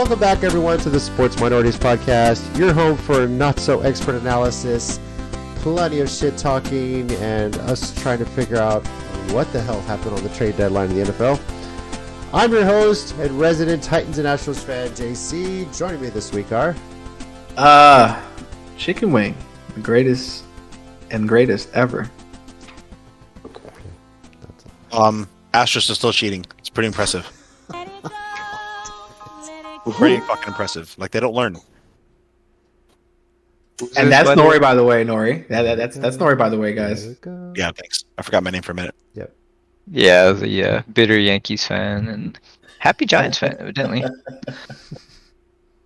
Welcome back, everyone, to the Sports Minorities Podcast, your home for not-so-expert analysis, plenty of shit-talking, and us trying to figure out what the hell happened on the trade deadline in the NFL. I'm your host and resident Titans and Astros fan, JC. Joining me this week are... Chickenwing, the greatest ever. Astros are still cheating. It's pretty impressive. Pretty fucking impressive. Like, they don't learn. And that's Nori, by the way, Nori. That's Nori, by the way, guys. Yeah, thanks. I forgot my name for a minute. Yep. Yeah, the bitter Yankees fan and happy Giants fan, evidently.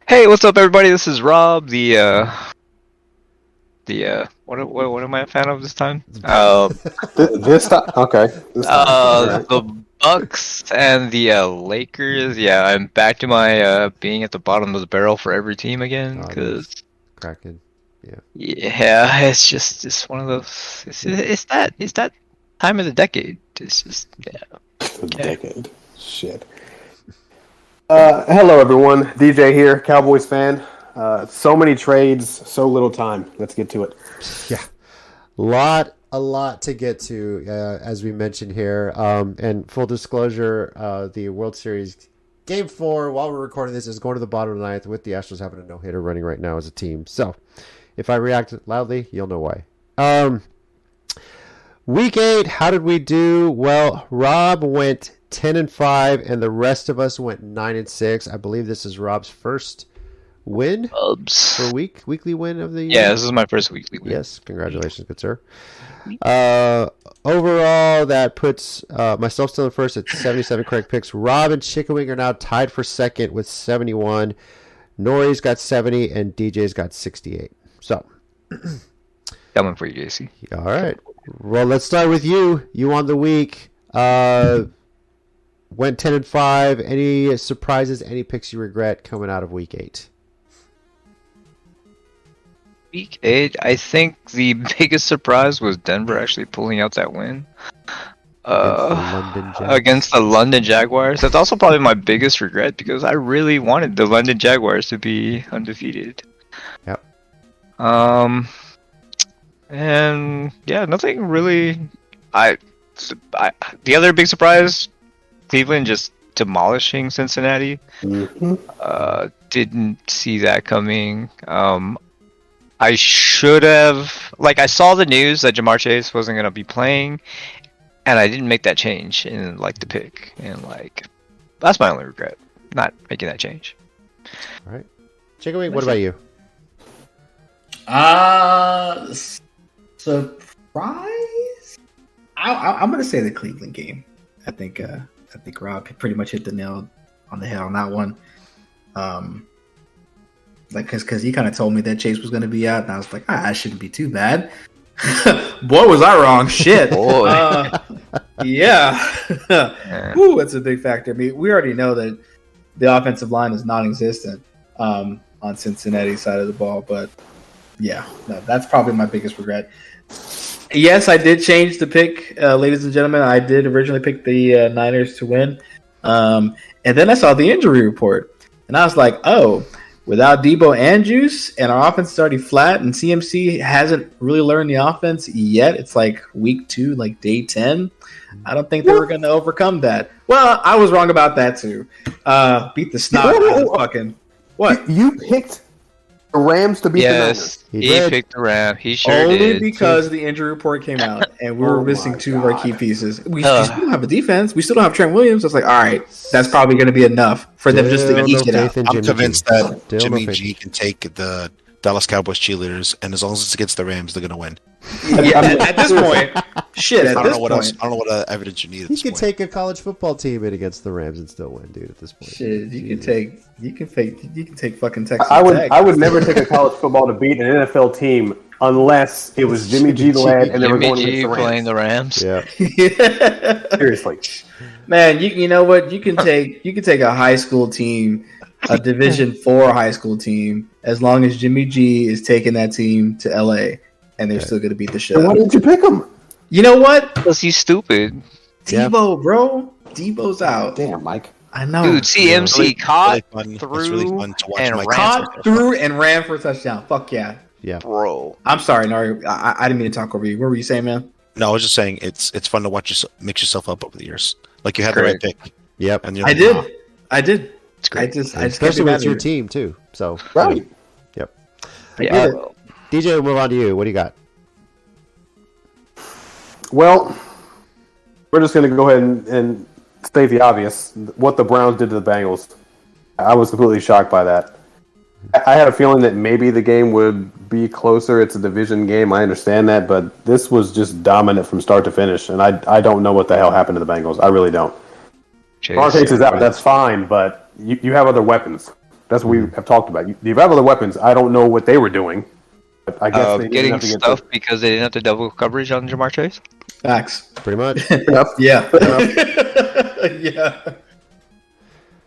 Hey, what's up, everybody? This is Rob, what am I a fan of this time? This time, okay. The Bucks and the Lakers. Yeah, I'm back to my being at the bottom of the barrel for every team again because cracking. Yeah, it's one of those. It's that time of the decade. It's just Decade. Shit. Hello, everyone. DJ here, Cowboys fan. So many trades, so little time. Let's get to it. Yeah, a lot to get to, as we mentioned here. And full disclosure, the World Series Game 4, while we're recording this, is going to the bottom of the ninth with the Astros having a no-hitter running right now as a team. So, if I react loudly, you'll know why. Week 8, how did we do? Well, Rob went 10-5, and the rest of us went 9-6. I believe this is Rob's first win for weekly win of the year. Yeah, this is my first weekly win. Yes, congratulations, good sir. Overall, that puts myself still in first at 77 correct picks. Rob and Chickenwing are now tied for second with 71. Nori's got 70, and DJ's got 68. So, coming for you, JC. All right. Well, let's start with you. You won the week. Went 10-5. Any surprises? Any picks you regret coming out of week 8? Week 8, I think the biggest surprise was Denver actually pulling out that win against the London Jaguars. That's also probably my biggest regret because I really wanted the London Jaguars to be undefeated. Yep. And yeah, nothing really. The other big surprise, Cleveland just demolishing Cincinnati. Mm-hmm. Didn't see that coming. I should have, I saw the news that Jamar Chase wasn't going to be playing, and I didn't make that change in, the pick. And, that's my only regret, not making that change. All right. Chickenwing, what about you? Surprise? I'm going to say the Cleveland game. I think Rob pretty much hit the nail on the head on that one. Because he kind of told me that Chase was going to be out, and I was like, I shouldn't be too bad. Boy, was I wrong. Shit. Boy. Yeah. Ooh, that's a big factor. I mean, we already know that the offensive line is non-existent on Cincinnati's side of the ball, but yeah, no, that's probably my biggest regret. Yes, I did change the pick, ladies and gentlemen. I did originally pick the Niners to win, and then I saw the injury report, and I was like, oh, without Debo and Juice, and our offense is already flat, and CMC hasn't really learned the offense yet. It's week 2, day 10. I don't think they were going to overcome that. Well, I was wrong about that too. Beat the snot out of fucking... What? You picked the Rams to beat the Niners? He picked the Rams. He sure Only did. because the injury report came out, and we were missing 2 of our key pieces. We still don't have a defense. We still don't have Trent Williams. I was like, all right, that's probably going to be enough for them just to eke it out. I'm convinced that Jimmy G can take the Dallas Cowboys cheerleaders, and as long as it's against the Rams, they're going to win. Yeah, at this point, shit. I don't know what else. I don't know what evidence you need. He could take a college football team in against the Rams and still win, dude. At this point, shit, you can take fucking Texas. I would never take a college football to beat an NFL team unless it was Jimmy G led and they were going against the Rams. Playing the Rams. Yeah. Seriously, man. You know what? You can take a high school team, a Division 4 high school team, as long as Jimmy G is taking that team to LA. And they're still going to beat the shit out. Why didn't you pick him? You know what? Because he's stupid. Debo, bro. Debo's out. Damn, Mike. I know. Dude, CMC caught It's through really fun to watch and Mike ran. Caught through and ran for a touchdown. Fuck yeah. Yeah. Bro. I'm sorry, Nari. I didn't mean to talk over you. What were you saying, man? No, I was just saying it's fun to watch you mix yourself up over the years. Like you had the right pick. Yep. And you're I like, did. "Nah." I did. It's great. I just Especially can't be when mad it's at your you. team too. So Right. Yep. Yeah. DJ, we'll move on to you. What do you got? Well, we're just going to go ahead and state the obvious. What the Browns did to the Bengals, I was completely shocked by that. I had a feeling that maybe the game would be closer. It's a division game. I understand that, but this was just dominant from start to finish, and I don't know what the hell happened to the Bengals. I really don't. Ron Chase is out. That's fine, but you have other weapons. That's what we have talked about. You have other weapons. I don't know what they were doing. But I guess they getting stuffed because they didn't have to double coverage on Jamar Chase. Facts. Pretty much. Yeah. Yeah.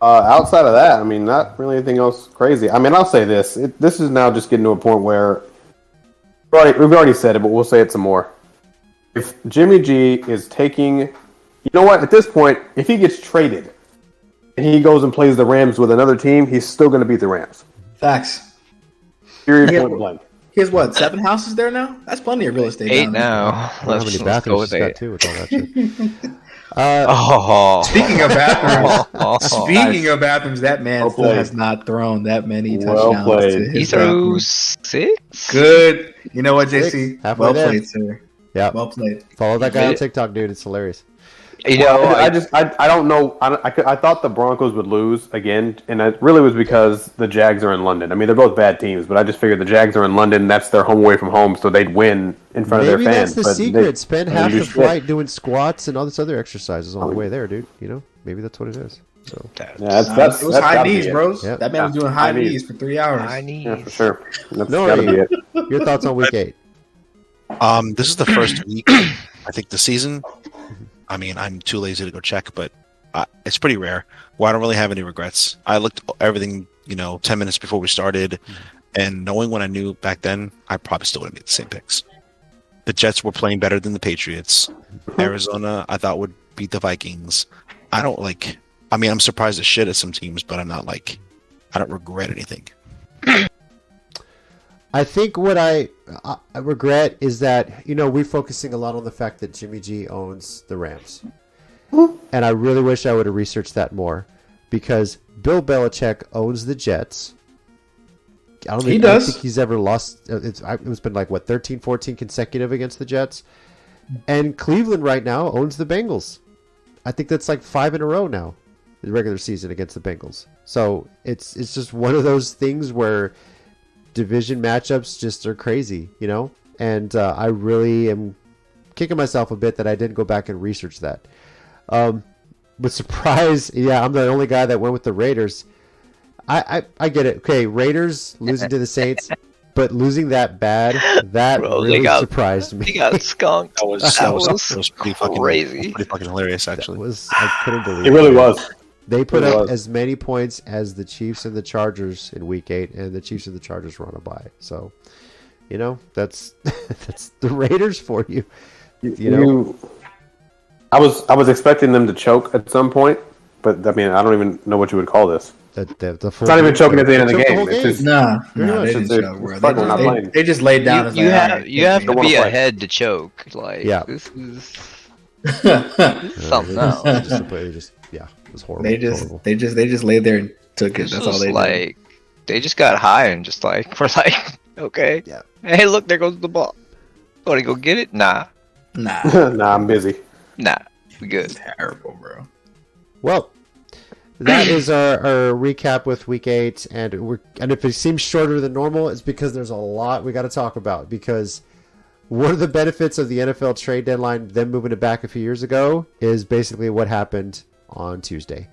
Outside of that, I mean, not really anything else crazy. I mean, I'll say this. This is now just getting to a point where we've already said it, but we'll say it some more. If Jimmy G is taking... You know what? At this point, if he gets traded and he goes and plays the Rams with another team, he's still going to beat the Rams. Facts. Period, point blank. He has what, 7 houses there now? That's plenty of real estate. 8 down there. now. How Let's many go bathrooms with he's got 8. too with all that shit? Speaking of bathrooms, Oh, speaking of bathrooms, that man Well still played. has not thrown that many Well touchdowns played. to he his threw bathroom. 6? Good. You know what, JC? Halfway Well there. played, sir. Yeah. Well played. Follow that guy on TikTok, dude. It's hilarious. You know, I don't know. I thought the Broncos would lose again, and it really was because the Jags are in London. I mean, they're both bad teams, but I just figured the Jags are in London. That's their home away from home, so they'd win in front Maybe of their fans. that's the secret. Spend half the do shit. flight doing squats and all this other exercises on the way there, dude. You know, maybe that's what it is. So Yeah, It was that's high gotta be knees, it. bros. Yep. That man was doing high knees for 3 hours. I need. Yeah, for sure. That's No, gotta be it. your thoughts on week 8? This is the first week, I think, the season. I mean, I'm too lazy to go check, but it's pretty rare. Well, I don't really have any regrets. I looked everything, 10 minutes before we started, and knowing what I knew back then, I probably still would have made the same picks. The Jets were playing better than the Patriots. Arizona, I thought, would beat the Vikings. I'm surprised as shit at some teams, but I'm not I don't regret anything. I think what I regret is that, we're focusing a lot on the fact that Jimmy G owns the Rams. And I really wish I would have researched that more, because Bill Belichick owns the Jets. I don't think he's ever lost. It's been 13, 14 consecutive against the Jets. And Cleveland right now owns the Bengals. I think that's 5 in a row now, the regular season against the Bengals. So it's just one of those things where division matchups just are crazy, and I really am kicking myself a bit that I didn't go back and research that. With surprise, yeah, I'm the only guy that went with the Raiders. I get it. Okay, Raiders losing to the Saints, but losing that bad, that really surprised me. He got skunked. That was pretty fucking crazy. pretty fucking hilarious, actually. I couldn't believe It really was. They put It up was. as many points as the Chiefs and the Chargers in Week 8, and the Chiefs and the Chargers were on a bye. So, that's that's the Raiders for you. I was expecting them to choke at some point, but I mean, I don't even know what you would call this. It's not even choking at the end of the game. It's just, Nah, much. they didn't It's choke, bro. fucking not playing. They just laid down. as You like, have all right, you have to Don't wanna be play. ahead to choke. Yeah. This is something else. It was horrible. Horrible. they just laid there and took it. This That's all was they did. they just got high and just we're okay. Yeah. Hey, look, there goes the ball. Want to go get it? Nah, Nah, nah, I'm busy. nah, we good. terrible, bro. Well, that is our recap with Week 8, and if it seems shorter than normal, it's because there's a lot we got to talk about. Because one of the benefits of the NFL trade deadline, them moving it back a few years ago, is basically what happened on Tuesday.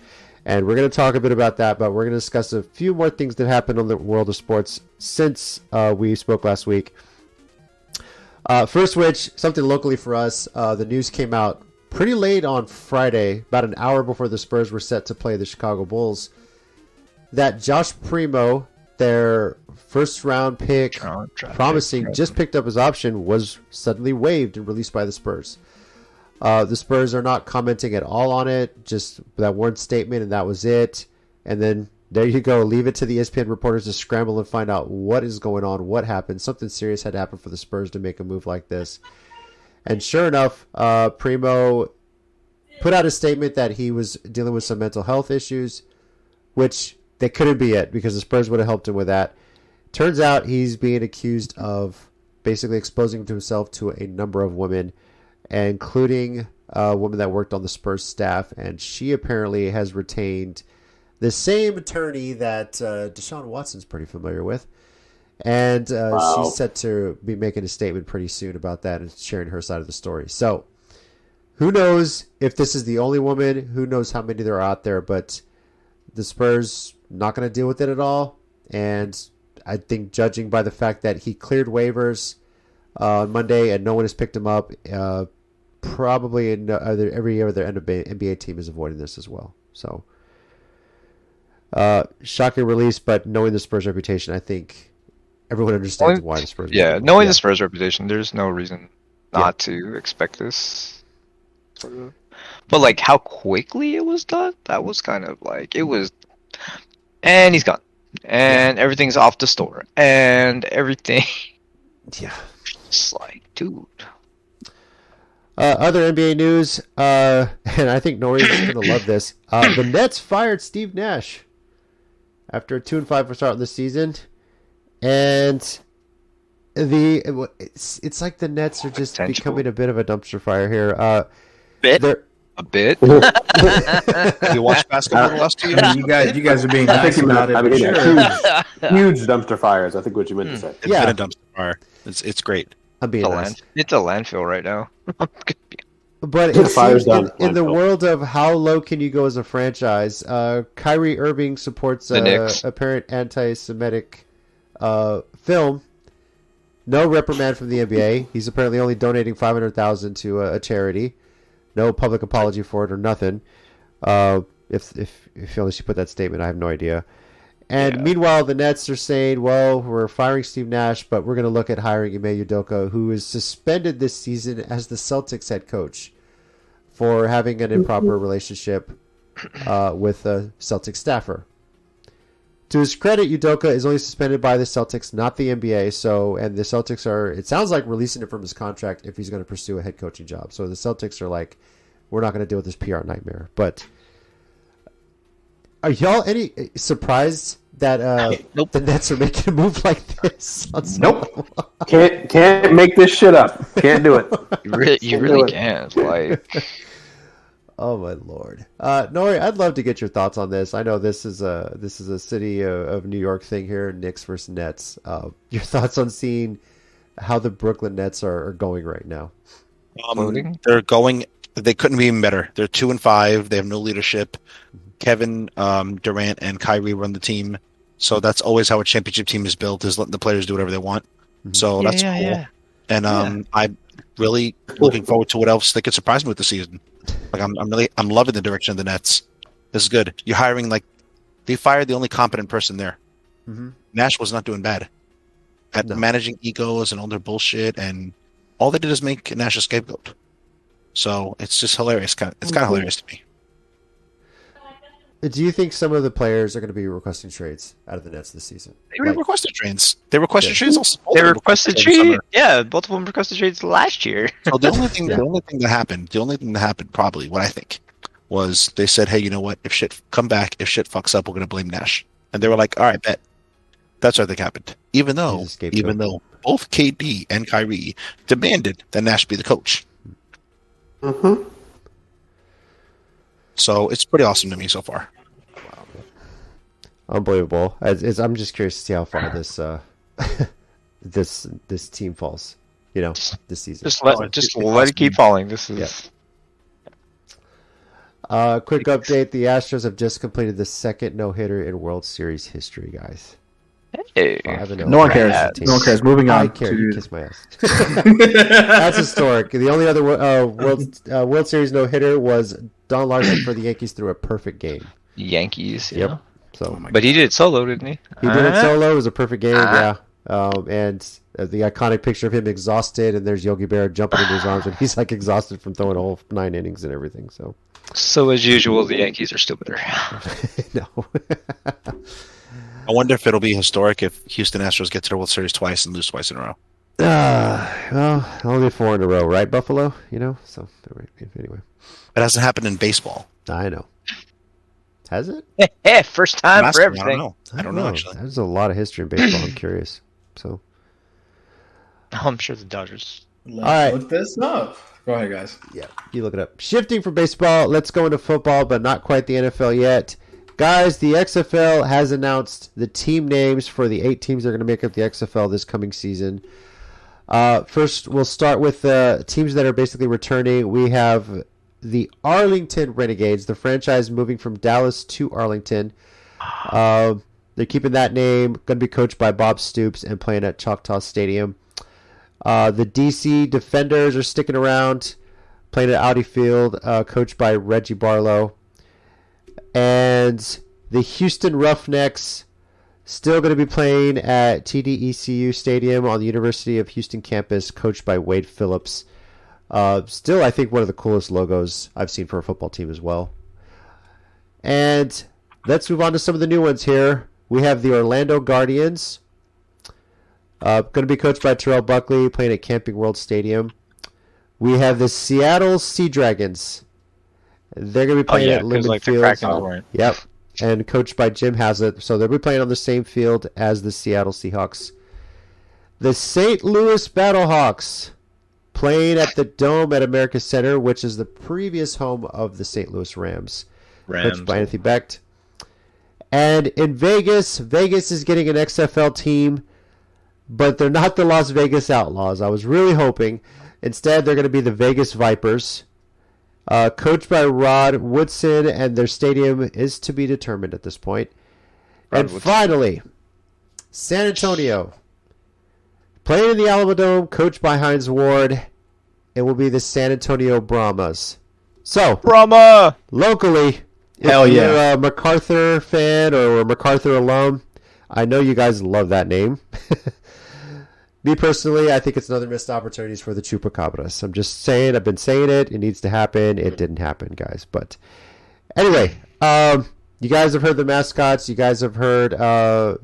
And we're going to talk a bit about that, but we're going to discuss a few more things that happened on the world of sports since we spoke last week. First, something locally for us, the news came out pretty late on Friday, about an hour before the Spurs were set to play the Chicago Bulls, that Josh Primo, their first-round pick, promising, just picked up his option, was suddenly waived and released by the Spurs. The Spurs are not commenting at all on it, just that one statement, and that was it. And then there you go. Leave it to the ESPN reporters to scramble and find out what is going on, what happened. Something serious had to happen for the Spurs to make a move like this. And sure enough, Primo put out a statement that he was dealing with some mental health issues, which they couldn't be it because the Spurs would have helped him with that. Turns out he's being accused of basically exposing himself to a number of women, including a woman that worked on the Spurs staff, and she apparently has retained the same attorney that Deshaun Watson's pretty familiar with. And she's set to be making a statement pretty soon about that and sharing her side of the story. So who knows if this is the only woman? Who knows how many there are out there? But the Spurs not going to deal with it at all. And I think judging by the fact that he cleared waivers on Monday and no one has picked him up, probably every other NBA team is avoiding this as well. So shocking release, but knowing the Spurs' reputation, I think everyone understands why the Spurs. Yeah, knowing the Spurs' reputation, there's no reason not to expect this. But like how quickly it was done, that was kind of like it was, and he's gone, and everything's off the store, and everything. Yeah, it's like, dude. Other NBA news, and I think Nori's going to love this. The Nets fired Steve Nash after a 2-5 start in the season, and it's like the Nets are just becoming a bit of a dumpster fire here. A bit. Have you watched basketball the last 2 years? You guys are being nice about it. Huge dumpster fires. I think what you meant to say. It's been a dumpster fire. It's great. I'm being nice. It's a landfill right now. But it seems in the world of how low can you go as a franchise, Kyrie Irving supports apparent anti-Semitic film. No reprimand from the NBA. He's apparently only donating $500,000 to a charity. No public apology for it or nothing. If only she put that statement, I have no idea. And meanwhile, the Nets are saying, well, we're firing Steve Nash, but we're going to look at hiring Ime Udoka, who is suspended this season as the Celtics head coach for having an improper relationship with a Celtics staffer. To his credit, Udoka is only suspended by the Celtics, not the NBA. And the Celtics are, it sounds like, releasing it from his contract if he's going to pursue a head coaching job. So the Celtics are like, we're not going to deal with this PR nightmare. But are y'all any surprised that the Nets are making a move like this? Nope. Can't make this shit up. Can't do it. You really can't. Like, oh my lord, Nori, I'd love to get your thoughts on this. I know this is a city of New York thing here, Knicks versus Nets. Your thoughts on seeing how the Brooklyn Nets are going right now? They're going. They couldn't be even better. They're 2-5. They have no leadership. Kevin Durant and Kyrie run the team, so that's always how a championship team is built: is letting the players do whatever they want. So that's cool. Yeah. And I'm really looking forward to what else they could surprise me with the season. Like I'm loving the direction of the Nets. This is good. You're hiring they fired the only competent person there. Mm-hmm. Nash was not doing bad at managing egos and all their bullshit, and all they did is make Nash a scapegoat. So it's just hilarious. It's kind of hilarious to me. Do you think some of the players are going to be requesting trades out of the Nets this season? They requested trades. They requested trades. They requested trades. Yeah, both of them requested trades last year. So the only thing that happened, probably what I think, was they said, "Hey, you know what? If shit fucks up, we're going to blame Nash." And they were like, "All right, bet." That's what I think happened. Even though both KD and Kyrie demanded that Nash be the coach. Mm-hmm. So it's pretty awesome to me so far. Wow. Unbelievable. I'm just curious to see how far this team falls. This season. Just let it keep falling. This is. Quick update: the Astros have just completed the second no-hitter in World Series history, guys. Hey, no one cares. No one cares. Moving on. I care. You kiss my ass. That's historic. The only other World Series no-hitter was Don Larson for the Yankees through a perfect game. Yankees. Yep. Yeah. So, but he did it solo, didn't he? He did it solo. It was a perfect game. Yeah. And the iconic picture of him exhausted, and there's Yogi Berra jumping into his arms, and he's like exhausted from throwing all 9 innings and everything. So as usual, the Yankees are stupider. no. I wonder if it'll be historic if Houston Astros get to the World Series twice and lose twice in a row. Well, only 4 in a row, right, Buffalo? So anyway. It hasn't happened in baseball. I know. Has it? First time for everything. I don't know, actually. There's a lot of history in baseball. I'm curious. So, I'm sure the Dodgers. Let's look this up. Go ahead, guys. Yeah, you look it up. Shifting from baseball, let's go into football, but not quite the NFL yet. Guys, the XFL has announced the team names for the 8 teams that are going to make up the XFL this coming season. First, we'll start with the teams that are basically returning. We have the Arlington Renegades, the franchise moving from Dallas to Arlington. They're keeping that name, going to be coached by Bob Stoops and playing at Choctaw Stadium. The DC Defenders are sticking around, playing at Audi Field, coached by Reggie Barlow. And the Houston Roughnecks, still going to be playing at TDECU Stadium on the University of Houston campus, coached by Wade Phillips. Still, I think one of the coolest logos I've seen for a football team as well. And let's move on to some of the new ones here. We have the Orlando Guardians, going to be coached by Terrell Buckley, playing at Camping World Stadium. We have the Seattle Sea Dragons. They're going to be playing at Lincoln Field. Yep, and coached by Jim Haslett. So they'll be playing on the same field as the Seattle Seahawks. The St. Louis Battlehawks, playing at the Dome at America Center, which is the previous home of the St. Louis Rams. Coached by Anthony Becht. And in Vegas is getting an XFL team, but they're not the Las Vegas Outlaws. I was really hoping. Instead, they're going to be the Vegas Vipers, coached by Rod Woodson, and their stadium is to be determined at this point. Finally, San Antonio, playing in the Alamo Dome, coached by Hines Ward. It will be the San Antonio Brahmas. So, Brahma! Locally, Hell if yeah. you're a MacArthur fan or a MacArthur alum, I know you guys love that name. Me personally, I think it's another missed opportunities for the Chupacabras. I'm just saying, I've been saying it. It needs to happen. It didn't happen, guys. But anyway, you guys have heard the mascots. You guys have heard, well,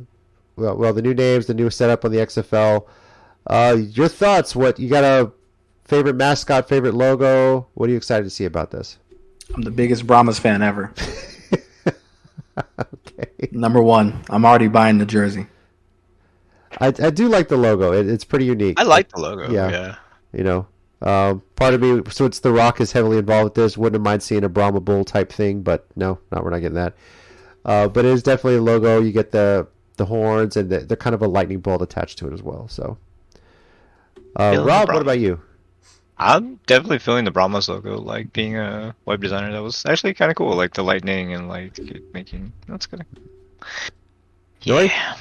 the new names, the new setup on the XFL. Your thoughts? What you got a favorite mascot, favorite logo? What are you excited to see about this? I'm the biggest Brahmas fan ever. Okay. Number 1. I'm already buying the jersey. I do like the logo. It's pretty unique. I like the logo. Yeah. Part of me, so it's The Rock is heavily involved with this. Wouldn't mind seeing a Brahma Bull type thing, but no, we're not getting that. But it is definitely a logo. You get the horns, and they're kind of a lightning bolt attached to it as well. So, Rob, what about you? I'm definitely feeling the Brahmas logo, like being a web designer. That was actually kind of cool, like the lightning and like making. That's good. Nori? Yeah.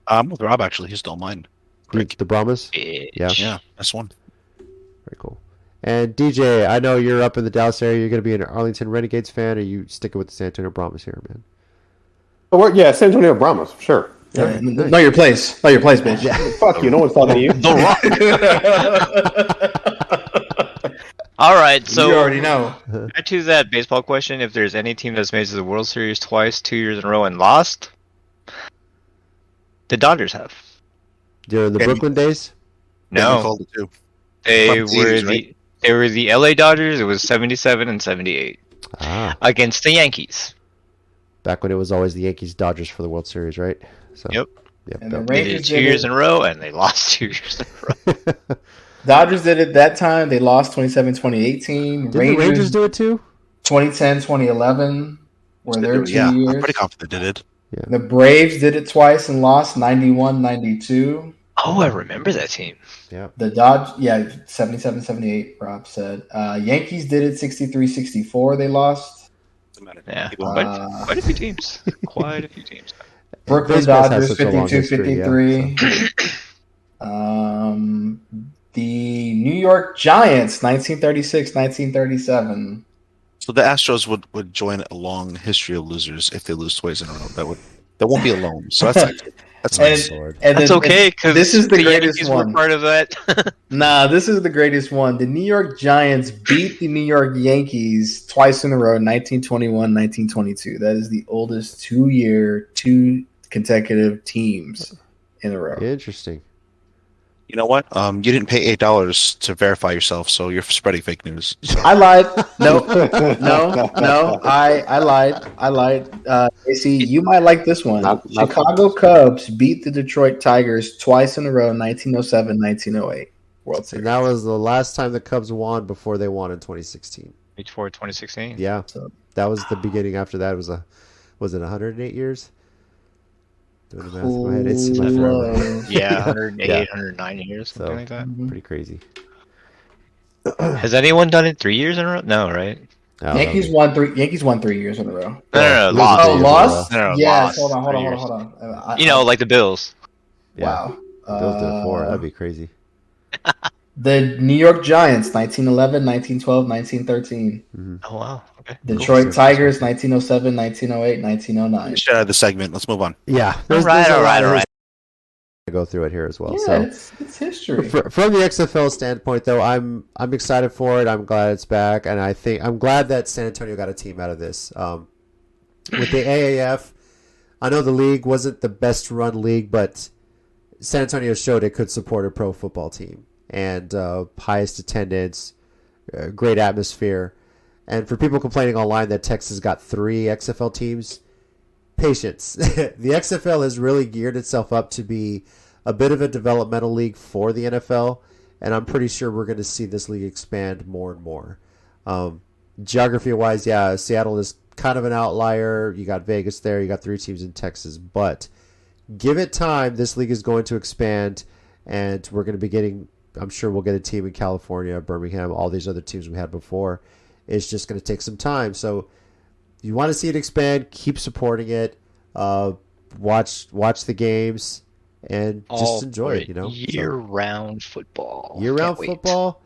I'm with Rob, actually. He stole mine. The Brahmas? Yeah. Yeah, that's one. Very cool. And DJ, I know you're up in the Dallas area. You're going to be an Arlington Renegades fan, or are you sticking with the San Antonio Brahmas here, man? Oh, yeah, San Antonio Brahmas, sure. Yeah, know your place. Know your place, bitch. Yeah. Fuck you. No one's talking to you. All right, so you already know. back to that baseball question. If there's any team that's made it to the World Series twice, 2 years in a row, and lost, the Dodgers have. During the Brooklyn days? Yeah, we No, called it too. they From were teams, the right? they were the LA Dodgers. It was 77 and 78 against the Yankees. Back when it was always the Yankees-Dodgers for the World Series, right? So, Yep. And the yep. They did Rangers 2 did years it. in a row, and they lost 2 years in a row. Dodgers did it that time. They lost 2018. Did the Rangers do it too? 2010, 2011 were their 2 Yeah, years. I'm pretty confident they did. The Braves did it twice and lost 91, 92. Oh, I remember that team. Yeah. The Dodge, 77, 78, Rob said. Yankees did it 63, 64. They lost. Doesn't matter. Yeah, Keep on. quite a few teams. Quite a few teams. Brooklyn Baseball's had Dodgers such a long 52, history, 53. The New York Giants 1936, 1937. So the Astros would join a long history of losers if they lose twice in a row. That won't be alone. So that's That's And, nice. Lord. and That's then- okay because this is the greatest Yankees one. were part of that. Nah, this is the greatest one. The New York Giants beat the New York Yankees twice in a row, 1921, 1922. That is the oldest two consecutive teams in a row. Interesting. You know what? You didn't pay $8 to verify yourself, so you're spreading fake news. I lied. No, I lied. AC, you might like this one. Not- Chicago Cubs beat the Detroit Tigers twice in a row, 1907, 1908 World And Series. that was the last time the Cubs won before they won in 2016. Before 2016. Yeah, So- that was the beginning. After that was it 108 years? Doing the math in my head, it seemed like forever. Cool. Yeah, 108, Yeah. 109 years, something So- like that. Pretty crazy. Has anyone done it 3 years in a row? No, right? Oh, Yankees won 3 years in a row. No, Lose lost. it. Oh, lost? No, Yes. lost. Hold 3 years. on. You know, like the Bills. Yeah. Wow. Bills did it 4. That'd be crazy. The New York Giants, 1911, 1912, 1913. Oh wow. Okay. Detroit Cool. Tigers, 1907, 1908, 1909. Get out of the segment. Let's move on. Yeah. All right. a lot of history to go through it here as well. Yeah, So it's history. from the XFL standpoint, though, I'm excited for it. I'm glad it's back, and I'm glad that San Antonio got a team out of this. With the AAF, I know the league wasn't the best run league, but San Antonio showed it could support a pro football team and highest attendance, great atmosphere. And for people complaining online that Texas got 3 XFL teams, patience. The XFL has really geared itself up to be a bit of a developmental league for the NFL, and I'm pretty sure we're going to see this league expand more and more. Geography-wise, yeah, Seattle is kind of an outlier. You got Vegas there. You got 3 teams in Texas. But give it time. This league is going to expand, and we're going to be getting, I'm sure we'll get a team in California, Birmingham, all these other teams we had before. It's just going to take some time. So you want to see it expand, keep supporting it, watch the games, and just enjoy it. You know, year-round football. Year-round Can't wait. football.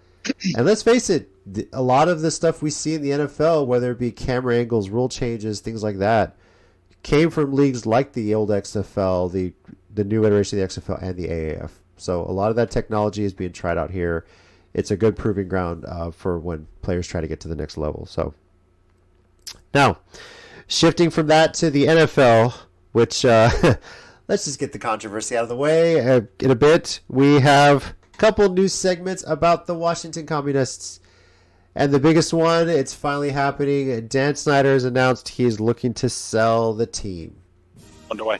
And let's face it, a lot of the stuff we see in the NFL, whether it be camera angles, rule changes, things like that, came from leagues like the old XFL, the new iteration of the XFL, and the AAF. So a lot of that technology is being tried out here. It's a good proving ground for when players try to get to the next level. So now, shifting from that to the NFL, which let's just get the controversy out of the way in a bit. We have a couple news segments about the Washington Communists. And the biggest one, it's finally happening. Dan Snyder has announced he is looking to sell the team. Wonder why.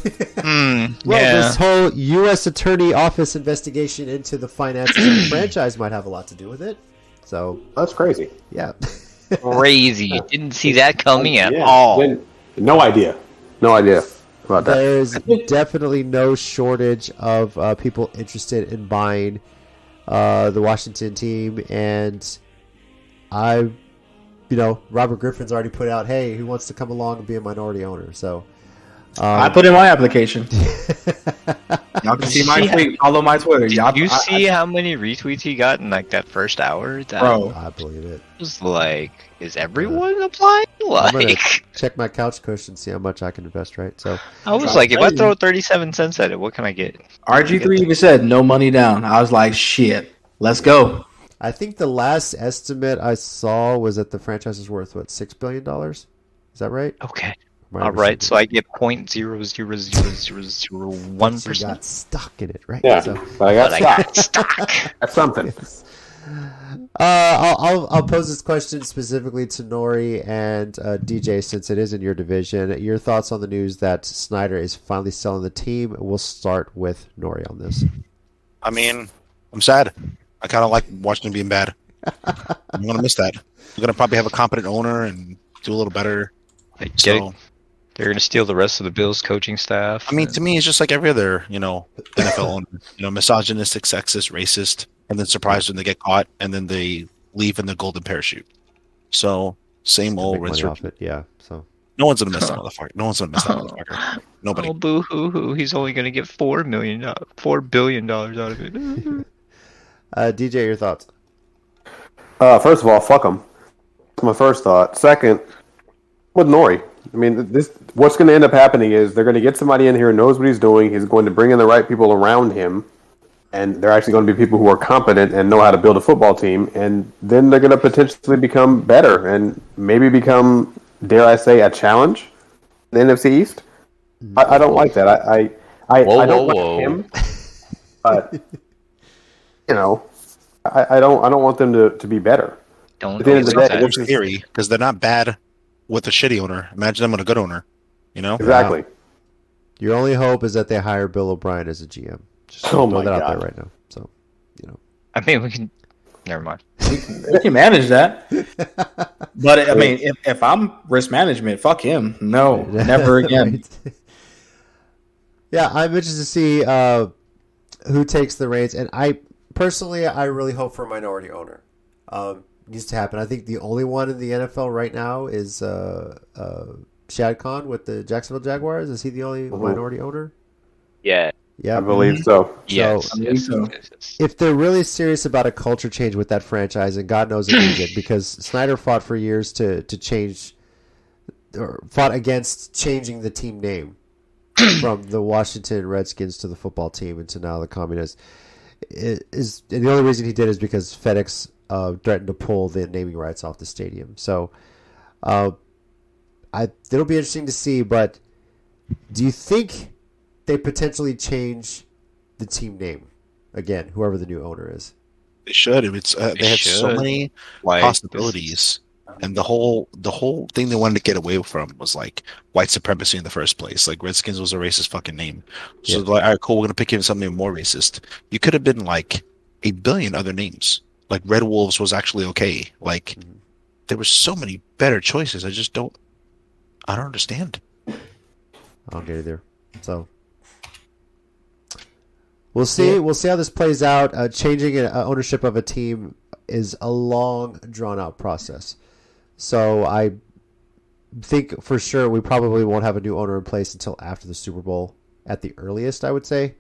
Well, yeah. this whole U.S. Attorney Office investigation into the finances of the franchise might have a lot to do with it. So, That's crazy. yeah. Crazy. Didn't see that coming at Yeah, all. no idea. No idea about that. There's definitely no shortage of people interested in buying the Washington team. And Robert Griffin's already put out, hey, who wants to come along and be a minority owner? So, I put in my application. Y'all can see my Yeah. tweet. Follow my Twitter. Did Y'all, you see how many retweets he got in like that first hour? That bro? I believe it. was like, is everyone applying? I'm going to Like, check my couch cushion, see how much I can invest, right? So, I was like, if I throw 37 cents at it, what can I get? RG3 even said no money down. I was like, shit, let's go. I think the last estimate I saw was that the franchise is worth, what, $6 billion? Is that right? Okay. Am I All right, overseeing so I get 0.00001%. Once you got stuck in it, right? Yeah, So, but I got But I stock. got stock. That's something. I'll pose this question specifically to Nori and DJ, since it is in your division. Your thoughts on the news that Snyder is finally selling the team? We'll start with Nori on this. I mean, I'm sad. I kind of like Washington being bad. I'm going to miss that. We're going to probably have a competent owner and do a little better. So, They're going to steal the rest of the Bills coaching staff. I mean, to me, it's just like every other, NFL owner. Misogynistic, sexist, racist, and then surprised when they get caught, and then they leave in the golden parachute. So, same old Make money rinse off repeat. it, yeah. So No one's going to miss that motherfucker. No one's going to miss that motherfucker. Nobody. Oh, boo hoo hoo. He's only going to get $4 billion out of it. DJ, your thoughts? First of all, fuck them. That's my first thought. Second, with Nori, I mean, this what's going to end up happening is they're going to get somebody in here who knows what he's doing. He's going to bring in the right people around him, and they're actually going to be people who are competent and know how to build a football team. And then they're going to potentially become better and maybe become, dare I say, a challenge in the NFC East. I don't like that. I don't like him, but I don't want them to be better. Don't At the end of the day, It's scary because they're not bad with a shitty owner. Imagine them with a good owner. Exactly. Your only hope is that they hire Bill O'Brien as a GM. Just throw that out there right now. So, I mean, we can. Never mind. We can manage that. But I mean, if I'm risk management, fuck him. No, never again. Right. Yeah, I'm interested to see who takes the reins, and I really hope for a minority owner. Needs to happen. I think the only one in the NFL right now is Shad Khan with the Jacksonville Jaguars. Is he the only minority owner? Yeah. Yeah, I believe so. Yes. So- If they're really serious about a culture change with that franchise, and God knows it needs it, because Snyder fought for years to change, or fought against changing the team name from the Washington Redskins to the football team and to now the Communists. And the only reason he did is because FedEx threatened to pull the naming rights off the stadium. So it'll be interesting to see, but do you think they potentially change the team name again, whoever the new owner is? They should. They had so many possibilities, and the whole thing they wanted to get away from was like white supremacy in the first place. Like Redskins was a racist fucking name, so like, all right, cool, we're gonna pick something more racist. You could have been like a billion other names. Like Red Wolves was actually okay. Like there were so many better choices. I don't understand. I don't get it there. So we'll see. We'll see how this plays out. Changing ownership of a team is a long, drawn-out process. So I think for sure we probably won't have a new owner in place until after the Super Bowl at the earliest, I would say.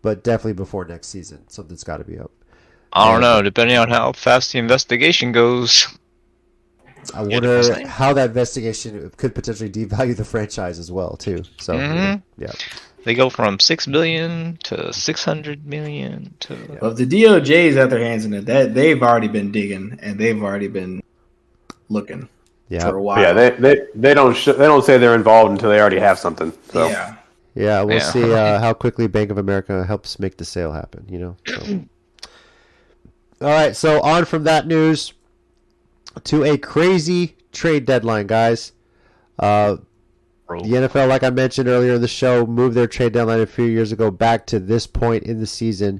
But definitely before next season. Something's got to be up. I don't know, depending on how fast the investigation goes. I wonder how that investigation could potentially devalue the franchise as well, too. So, yeah. They go from $6 billion to $600 million to. Well, if the DOJ's got their hands in it, that they've already been digging and they've already been looking for a while. Yeah, they don't say they're involved until they already have something. So. Yeah, we'll see how quickly Bank of America helps make the sale happen. So. All right, so on from that news to a crazy trade deadline, guys. The NFL, like I mentioned earlier in the show, moved their trade deadline a few years ago back to this point in the season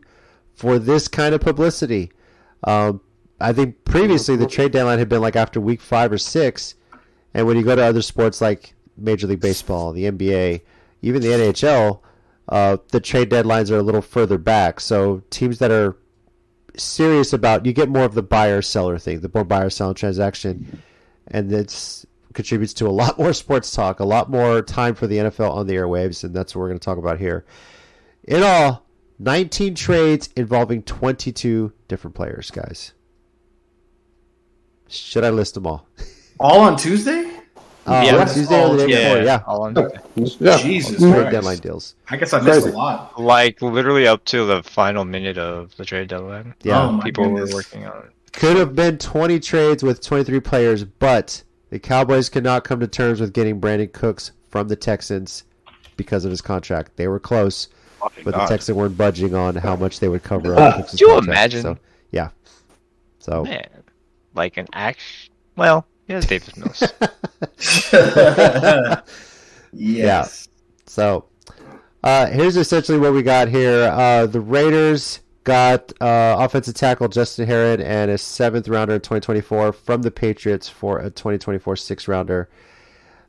for this kind of publicity. I think previously the trade deadline had been like after week 5 or 6, and when you go to other sports like Major League Baseball, the NBA, even the NHL, the trade deadlines are a little further back. So teams that are serious about, you get more of the buyer-seller thing, the more buyer-seller transaction, and it contributes to a lot more sports talk, a lot more time for the NFL on the airwaves, and that's what we're going to talk about here. In all, 19 trades involving 22 different players, guys. Should I list them all? All on Tuesday? Tuesday or the day before, yeah. All on Tuesday. Yeah. Jesus Trade Christ. deadline deals. I guess I missed a lot. Like literally up to the final minute of the trade deadline. Yeah. Oh, my People goodness. were working on it. Could have been 20 trades with 23 players, but the Cowboys could not come to terms with getting Brandon Cooks from the Texans because of his contract. They were close, but the Texans weren't budging on how much they would cover up Cooks' Could you contract. imagine? So, yeah. So Man, like an action. Well, yeah, David Mills. Yes. So here's essentially what we got here. The Raiders got offensive tackle Justin Herron and a 7th rounder in 2024 from the Patriots for a 2024 6th rounder.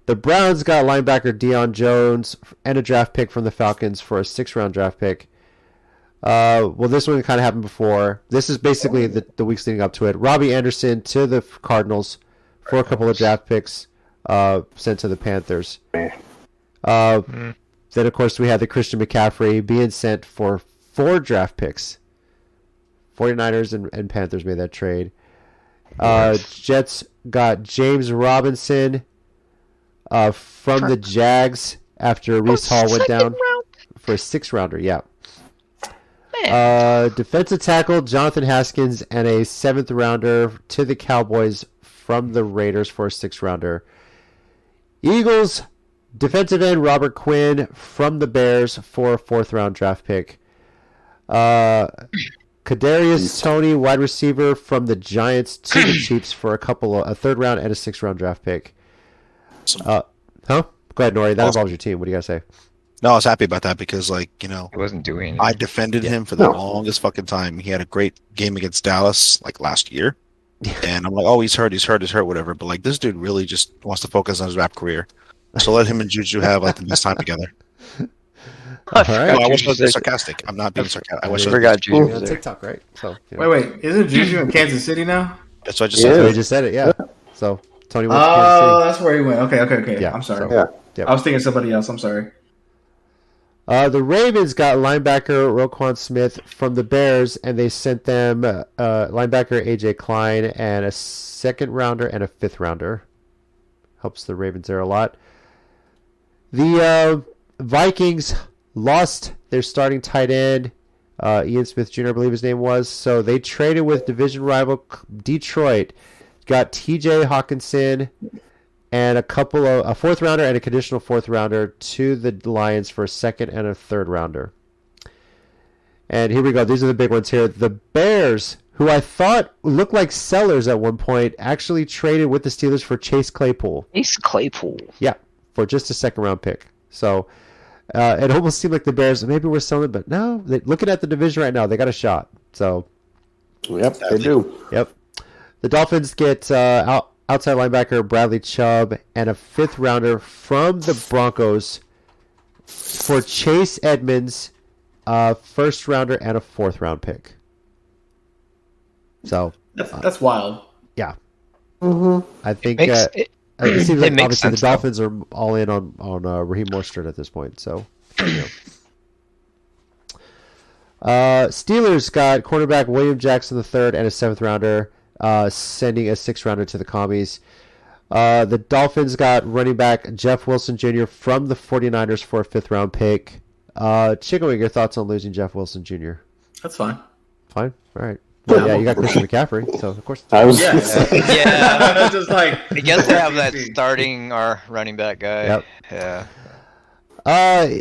The Browns got linebacker Deion Jones and a draft pick from the Falcons for a 6th round draft pick. Well, this one kind of happened before. This is basically the weeks leading up to it. Robbie Anderson to the Cardinals for a couple of draft picks sent to the Panthers. Then, of course, we had the Christian McCaffrey being sent for 4 draft picks. 49ers and Panthers made that trade. Jets got James Robinson, from the Jags after Reese Hall went down for a 6th-rounder. Yeah. Defensive tackle Jonathan Haskins and a 7th-rounder to the Cowboys from the Raiders for a 6th-rounder. Eagles defensive end Robert Quinn from the Bears for a 4th-round draft pick. Kadarius Toney, wide receiver from the Giants to the Chiefs for a 3rd-round and a 6th-round draft pick. Huh? Go ahead, Nori. That involves your team. What do you guys say? No, I was happy about that because, He wasn't doing I defended him for the longest fucking time. He had a great game against Dallas, last year. And I'm like, oh, he's hurt, whatever. But, this dude really just wants to focus on his rap career. So let him and Juju have, the best time together. All right. No, I wish I was sarcastic. I'm not being sarcastic. I wish I forgot Juju You're was on there. TikTok, right? So, Wait, isn't Juju in Kansas City now? That's what I just So said. he just said it, yeah. So Tony went to Oh, Kansas that's where he went. Okay. Yeah, I'm sorry. so- Yeah. I was thinking somebody else. I'm sorry. City. The Ravens got linebacker Roquan Smith from the Bears, and they sent them linebacker AJ Klein and a 2nd-rounder and a 5th-rounder. Helps the Ravens there a lot. The Vikings lost their starting tight end, Ian Smith Jr., I believe his name was. So they traded with division rival Detroit. Got TJ Hawkinson and a 4th-rounder and a conditional 4th-rounder to the Lions for a 2nd and a 3rd-rounder. And here we go. These are the big ones here. The Bears, who I thought looked like sellers at one point, actually traded with the Steelers for Chase Claypool. Ace Claypool. Yeah, for just a 2nd-round pick. So it almost seemed like the Bears, maybe we're selling, but no. Looking at the division right now, they got a shot. So, Yep, they do. yep. The Dolphins get outside linebacker Bradley Chubb and a 5th-rounder from the Broncos for Chase Edmonds, 1st-rounder and a 4th-round pick. So, That's wild. yeah. Mm-hmm. I think It it seems like makes obviously sense, the Dolphins are all in on Raheem Mostert at this point. So, Steelers got cornerback William Jackson III and a 7th-rounder, sending a 6th-rounder to the Commies. The Dolphins got running back Jeff Wilson Jr. from the 49ers for a 5th-round pick. Chickenwing, your thoughts on losing Jeff Wilson Jr.? That's fine. Fine, all right. Well, yeah, you got Christian McCaffrey, so of course. I was. Yeah. Yeah. Just like I guess they have that starting or running back guy. Yep. Yeah.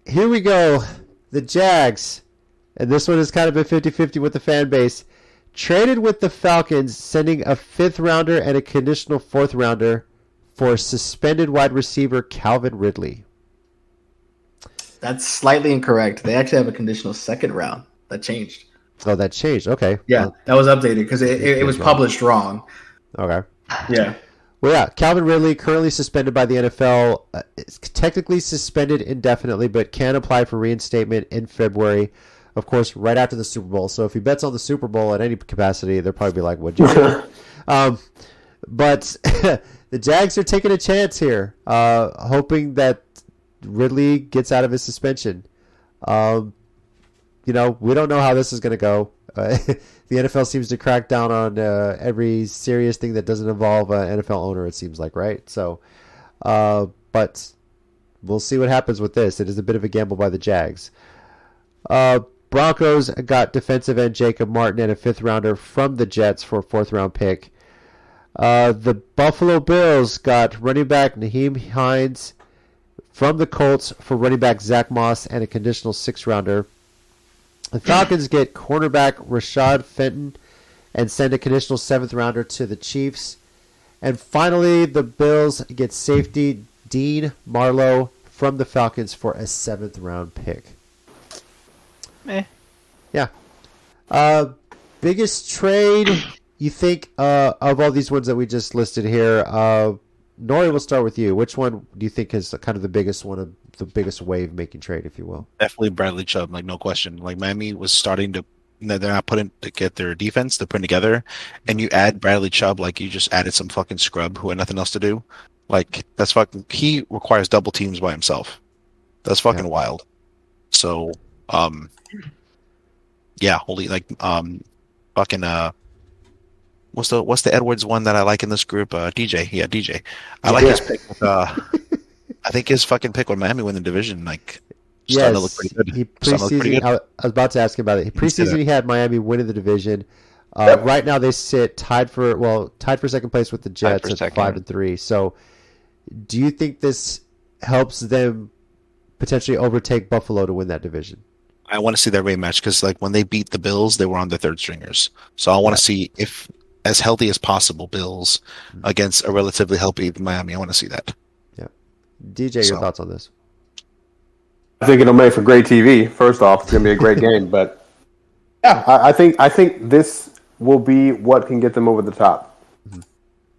Here we go. The Jags, and this one has kind of been 50-50 with the fan base, traded with the Falcons, sending a 5th-rounder and a conditional 4th-rounder for suspended wide receiver Calvin Ridley. That's slightly incorrect. They actually have a conditional 2nd round. That changed. Oh, that changed. Okay. Yeah, that was updated because it was published wrong. Okay. Yeah. Well, yeah, Calvin Ridley, currently suspended by the NFL, is technically suspended indefinitely, but can apply for reinstatement in February, of course, right after the Super Bowl. So if he bets on the Super Bowl at any capacity, they'll probably be like, what'd you do? But the Jags are taking a chance here, hoping that Ridley gets out of his suspension. We don't know how this is going to go. The NFL seems to crack down on every serious thing that doesn't involve an NFL owner, it seems like, right? So, but we'll see what happens with this. It is a bit of a gamble by the Jags. Broncos got defensive end Jacob Martin and a 5th-rounder from the Jets for a 4th-round pick. The Buffalo Bills got running back Naheem Hines from the Colts for running back Zach Moss and a conditional 6th-rounder. The Falcons get cornerback Rashad Fenton and send a conditional 7th-rounder to the Chiefs. And finally, the Bills get safety Dean Marlowe from the Falcons for a 7th-round pick. Yeah. Biggest trade, you think, of all these ones that we just listed here? Nori, we'll start with you. Which one do you think is kind of the biggest one, of the biggest wave making trade, if you will? Definitely Bradley Chubb, no question. Miami was starting to, they're not putting to get their defense, they're putting together, and you add Bradley Chubb you just added some fucking scrub who had nothing else to do. That's fucking, he requires double teams by himself. That's fucking wild. So, yeah, holy, fucking, what's the Edwards one that I like in this group? DJ. Yeah, DJ. I like his pick. I think his fucking pick when Miami win the division, like, starting to look pretty good. I was about to ask him about it. Preseason, he had Miami winning the division. Right now, they sit tied for second place with the Jets at 5-3. So, do you think this helps them potentially overtake Buffalo to win that division? I want to see that rematch because, like, when they beat the Bills, they were on the third stringers. So I want to see if, as healthy as possible, Bills against a relatively healthy Miami. I want to see that. Yeah, DJ, your thoughts on this? I think it'll make for great TV. First off, it's gonna be a great game, but yeah, I think this will be what can get them over the top.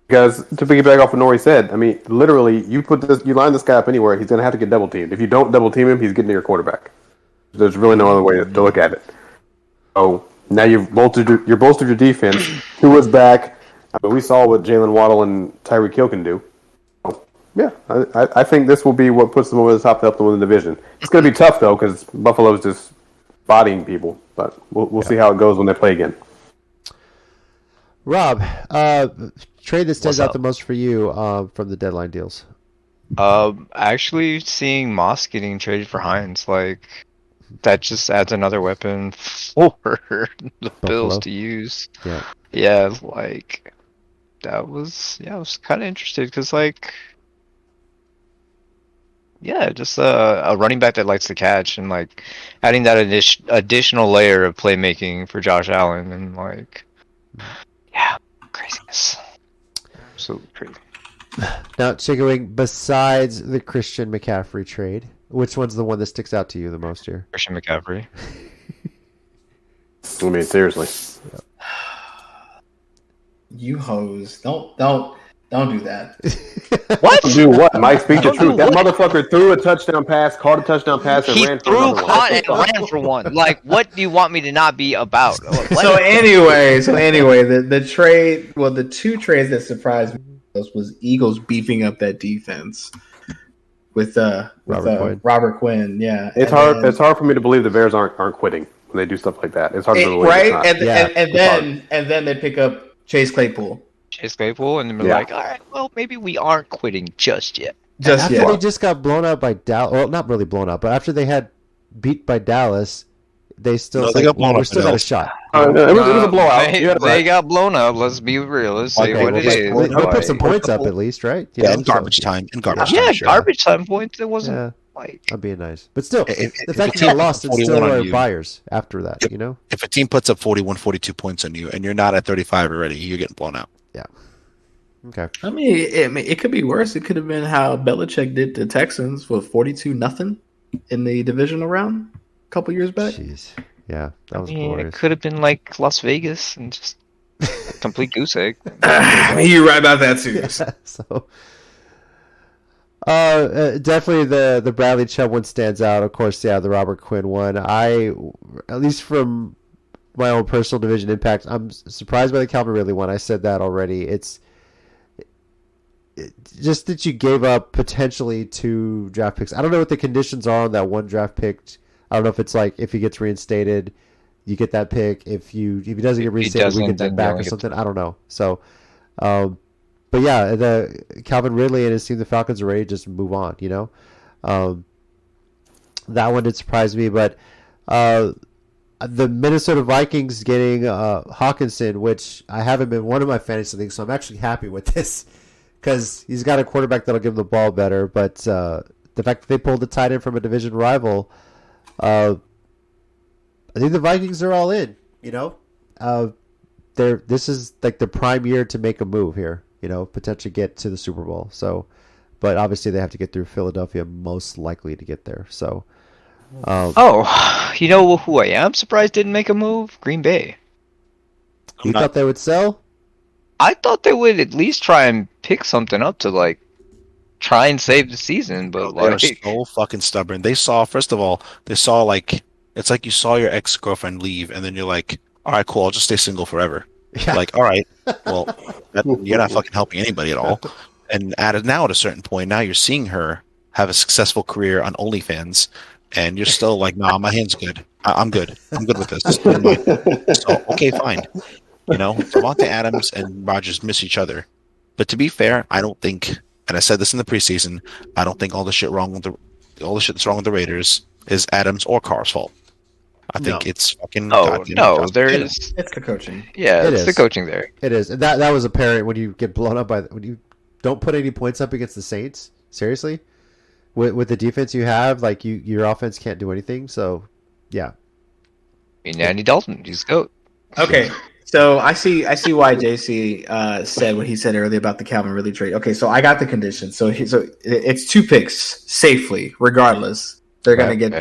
Because to piggyback off what Nori said, I mean, literally, you line this guy up anywhere, he's gonna have to get double teamed. If you don't double team him, he's getting to your quarterback. There's really no other way to look at it. So now you've bolstered your defense. Tua's back. I mean, we saw what Jalen Waddle and Tyreek Hill can do. Yeah, I think this will be what puts them over the top to help them win the division. It's going to be tough, though, because Buffalo's just bodying people. But we'll see how it goes when they play again. Rob, trade that stands out the most for you from the deadline deals? Actually seeing Moss getting traded for Hines, like, that just adds another weapon for the Bills to use. Yeah, like, I was kind of interested because, like, yeah, just a running back that likes to catch and, like, adding that additional layer of playmaking for Josh Allen and, like, yeah, craziness. Absolutely crazy. Now, Chickenwing, besides the Christian McCaffrey trade, which one's the one that sticks out to you the most here? Christian McCaffrey. I mean, seriously. You hoes. Don't do that. What? Do what? Mike, speak the truth. That motherfucker threw a touchdown pass, caught a touchdown pass, and ran for another one. He threw, caught, and ran for one. Like, what do you want me to not be about? So anyway, the trade. Well, the two trades that surprised me was Eagles beefing up that defense with Robert Quinn. Yeah, it's hard. It's hard for me to believe the Bears aren't quitting when they do stuff like that. It's hard to believe, right? And then they pick up Chase Claypool, and we're like, all right, well, maybe we aren't quitting just yet. After they just got blown out by Dallas, well, not really blown out, but after they had beat by Dallas, they still we still got a shot. It was a blowout. They got blown up. Let's be real. Let's say what it is. We put some points up at least, right? In garbage time. Garbage time points. It wasn't like I'm being nice, but still, the fact that they lost and still are buyers after that. You know, if a team puts up 41, 42 points on you, and you're not at 35 already, you're getting blown out. Yeah. Okay. I mean, it could be worse. It could have been how Belichick did the Texans with 42-0 in the divisional round a couple years back. Jeez. Yeah, that was glorious. It could have been like Las Vegas and just a complete goose egg. You're right about that too. Yeah, so, definitely the Bradley Chubb one stands out. Of course, the Robert Quinn one. At least from my own personal division impact, I'm surprised by the Calvin Ridley one. I said that already. It's just that you gave up potentially 2 draft picks. I don't know what the conditions are on that one draft pick. I don't know if it's like if he gets reinstated, you get that pick. If he doesn't get reinstated, we get that back or something. I don't know. So, but yeah, the Calvin Ridley and his team, the Falcons, are ready to just move on. You know, that one did surprise me, but the Minnesota Vikings getting Hawkinson, which I haven't been one of my fantasy leagues, so I'm actually happy with this because he's got a quarterback that'll give him the ball better. But the fact that they pulled the tight end from a division rival. I think the Vikings are all in. You know, this is like the prime year to make a move here. You know, potentially get to the Super Bowl. So, but obviously they have to get through Philadelphia, most likely to get there. So, you know who I am surprised didn't make a move? Green Bay. You thought they would sell? I thought they would at least try and pick something up to like try and save the season, but they're so fucking stubborn. They saw like it's like you saw your ex-girlfriend leave, and then you're like, all right, cool, I'll just stay single forever. Yeah. Like, all right, well, you're not fucking helping anybody at all. And at a certain point, now you're seeing her have a successful career on OnlyFans, and you're still like, nah, my hand's good. I'm good. I'm good with this. So, okay, fine. You know, Davante Adams and Rodgers miss each other. But to be fair, I don't think, and I said this in the preseason, I don't think all the shit that's wrong with the Raiders is Adams or Carr's fault. I think it's fucking. Oh goddamn no, Josh there Tatum. is. It's the coaching. Yeah, It it's the is. coaching there. It is. And that was apparent when you get blown up when you don't put any points up against the Saints. Seriously, with the defense you have, like your offense can't do anything. So, yeah. I mean, Andy Dalton, he's GOAT. Okay, so I see why JC said what he said earlier about the Calvin Ridley trade. Okay, so I got the conditions. So it's 2 picks safely, regardless. They're gonna get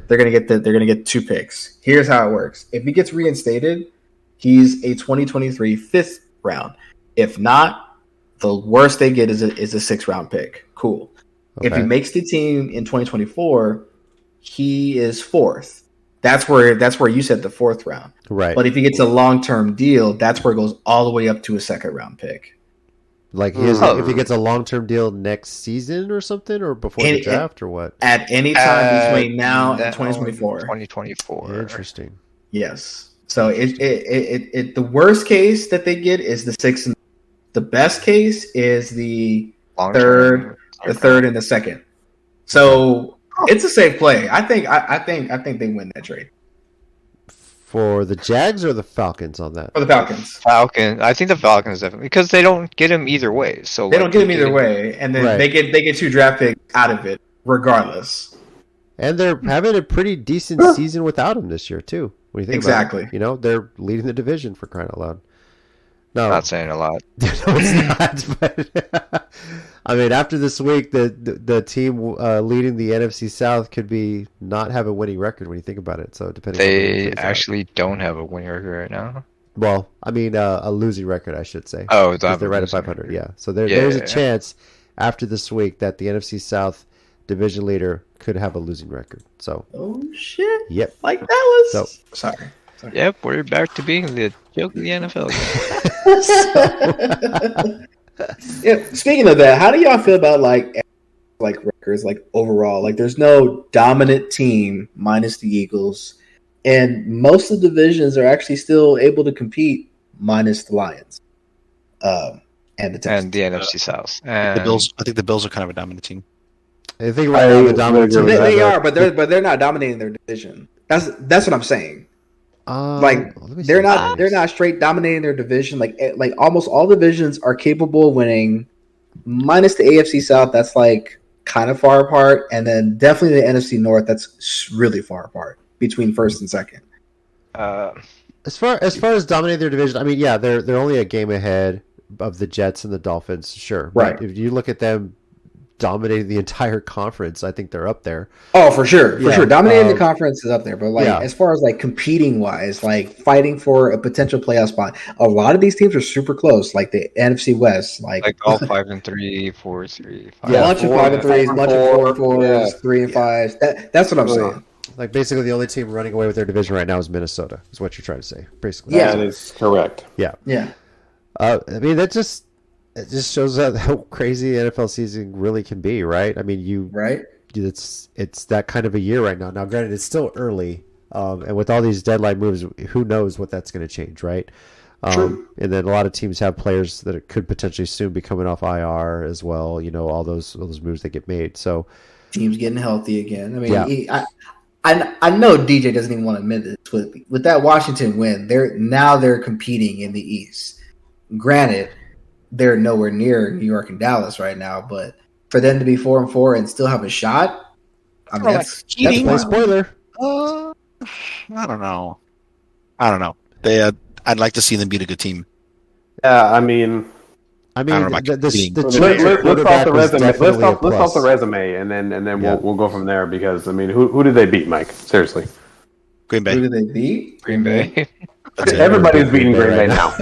they're gonna get 2 picks. Here's how it works. If he gets reinstated, he's a 2023 5th round. If not, the worst they get is a 6th round pick. Cool. Okay. If he makes the team in 2024, he is 4th. That's where you said the 4th round. Right. But if he gets a long-term deal, that's where it goes all the way up to a 2nd round pick. Like if he gets a long-term deal next season or something, or before the draft, or what? At any time between now and 2024. 2024. Interesting. Yes. So it the worst case that they get is the 6th. The best case is the Long-term. third and the 2nd. So it's a safe play. I think they win that trade For the Jags or the Falcons on that? for the Falcons. Falcon. I think the Falcons definitely because they don't get him either way. So They don't get him either way, and then Right. they get 2 draft picks out of it, regardless. And they're having a pretty decent season without him this year too. When you think Exactly. about it. You know, they're leading the division for crying out loud. No, Not saying a lot. no, it's not. But I mean, after this week, the team leading the NFC South could be not have a winning record when you think about it. So depending, on who They plays out. actually don't have a winning record right now. Well, I mean, a losing record, I should say. Oh, Because they're right at losing 500. record. Yeah, so there's Yeah. a chance after this week that the NFC South division leader could have a losing record. So, Oh shit! yep. Like Dallas. So- Sorry. Yep, we're back to being the joke of the NFL. Yeah. Speaking of that, how do y'all feel about like records, like overall? Like, there's no dominant team minus the Eagles, and most of the divisions are actually still able to compete minus the Lions, and the Texans. and the NFC South. The And Bills. I think the Bills are kind of a dominant team. I think right now the dominant team They, is they either- are, but they're not dominating their division. That's what I'm saying. Like, let me see they're the not standings. straight dominating their division. Like almost all divisions are capable of winning, minus the AFC South. That's like kind of far apart, and then definitely the NFC North. That's really far apart between 1st and 2nd. As far as dominating their division, I mean, yeah, they're only a game ahead of the Jets and the Dolphins, sure. But Right. if you look at them dominating the entire conference, I think they're up there. Oh, for sure, Yeah, Dominating the conference is up there, but like yeah. as far as like competing wise, like fighting for a potential playoff spot, a lot of these teams are super close. Like the NFC West, like all 5-3, 4-3, 5. a bunch of 5-3s, a bunch of 4-4s, Yeah. 3 and 5s. That's what I'm saying. Like basically the only team running away with their division right now is Minnesota, is what you're trying to say, basically. Yeah. That is correct. Yeah. I mean, it just shows how crazy the NFL season really can be, right? I mean, Right. it's that kind of a year right now. Now, granted, it's still early, and with all these deadline moves, who knows what that's going to change, right? And then a lot of teams have players that could potentially soon be coming off IR as well. You know, all those moves that get made. So, Teams getting healthy again. I mean, Yeah. I know DJ doesn't even want to admit this. With that Washington win, they're competing in the East. Granted, they're nowhere near New York and Dallas right now, but for them to be 4-4 and still have a shot, I mean, that's cheating. no wild. spoiler. I don't know. I'd like to see them beat a good team. Yeah, I mean, I I mean, don't know about the competing. Chiefs let's quarterback off the was resume. definitely a Let's off the plus. resume, and then Yeah. we'll go from there. Because I mean, who did they beat, Mike? Seriously, Green Who Bay. did they beat? Green Bay. That's it. everybody's beating Green Bay now.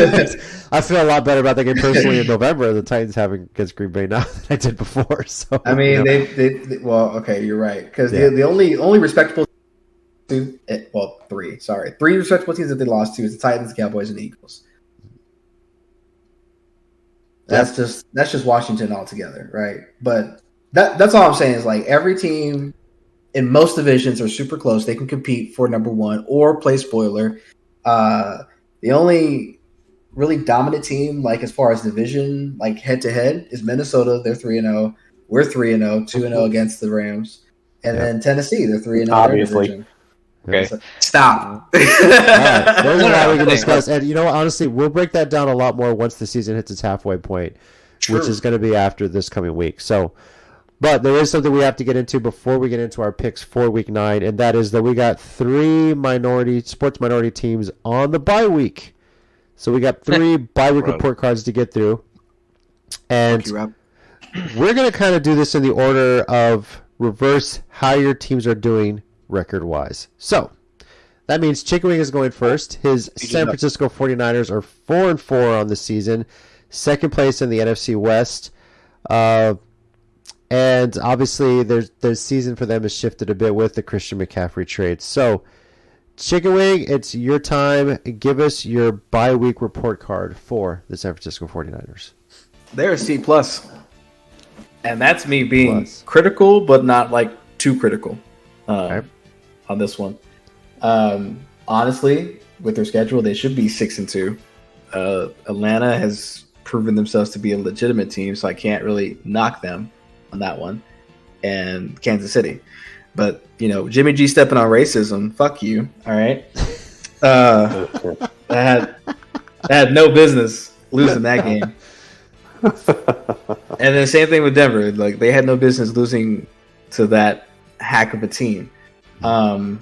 I feel a lot better about that game personally in November. The Titans having against Green Bay now than I did before. So I mean, you know. they well, okay, you're right, because Yeah. the only respectable two, three respectable teams that they lost to is the Titans, Cowboys, and the Eagles. That's just Washington altogether, right? But that's all I'm saying is like every team in most divisions are super close. They can compete for number one or play spoiler. The only really dominant team, like as far as division, like head to head, is Minnesota. They're 3-0. We're 3-0, 2-0 against the Rams, and then Tennessee. They're 3-0 in their Obviously. division. Okay. So, stop. All right, there's a lot we can Thing. discuss, and you know what? Honestly, we'll break that down a lot more once the season hits its halfway point, which is going to be after this coming week. So, but there is something we have to get into before we get into our picks for Week 9, and that is that we got 3 sports minority teams on the bye week. So we got 3 bye week report cards to get through, and we're going to kind of do this in the order of reverse how your teams are doing record-wise. So that means Chickenwing is going first. His San Francisco 49ers are 4-4 on the season, second place in the NFC West. And obviously, their season for them has shifted a bit with the Christian McCaffrey trade. So, Chickenwing, it's your time. Give us your bye week report card for the San Francisco 49ers. They're a C+. And that's me being critical, but not like too critical on this one. Honestly, with their schedule, they should be 6-2. Atlanta has proven themselves to be a legitimate team, so I can't really knock them on that one. And Kansas City. But, Jimmy G stepping on racism, fuck you, all right? I had no business losing that game. And then same thing with Denver. Like, they had no business losing to that hack of a team. I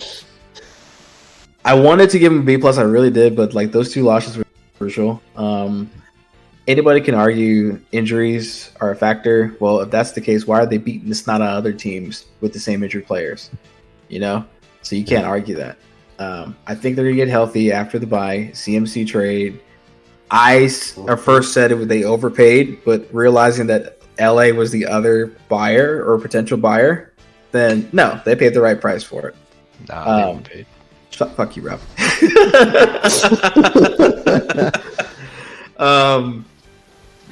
wanted to give them a B+, I really did, but like those 2 losses were crucial. Anybody can argue injuries are a factor. Well, if that's the case, why are they beating the snot out of other teams with the same injured players? So you can't argue that. I think they're gonna get healthy after the bye. CMC trade. I first said they overpaid, but realizing that LA was the other buyer or potential buyer, then no, they paid the right price for it. Nah, they overpaid. Fuck you, Rob.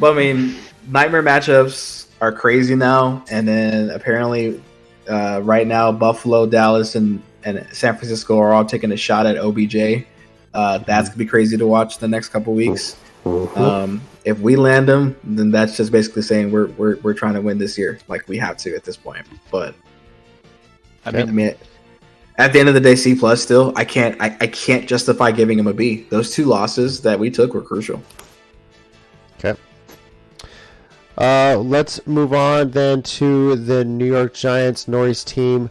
But I mean, nightmare matchups are crazy now, and then apparently, right now, Buffalo, Dallas, and San Francisco are all taking a shot at OBJ. That's gonna be crazy to watch the next couple weeks. If we land them, then that's just basically saying we're trying to win this year, like we have to at this point. But I mean, at the end of the day, C+ still. I can't justify giving him a B. Those 2 losses that we took were crucial. Okay. Let's move on then to the New York Giants, Nori's team.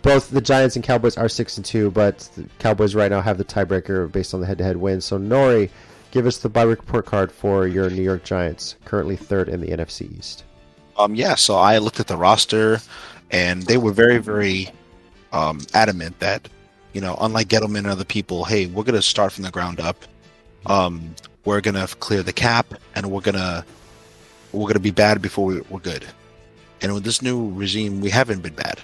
Both the Giants and Cowboys are 6-2, but the Cowboys right now have the tiebreaker based on the head-to-head win. So Nori, give us the bye week report card for your New York Giants, currently 3rd in the NFC East. So I looked at the roster, and they were very, very adamant that, unlike Gettleman and other people, hey, we're going to start from the ground up. We're going to clear the cap, and we're gonna be bad before we're good. And with this new regime, we haven't been bad.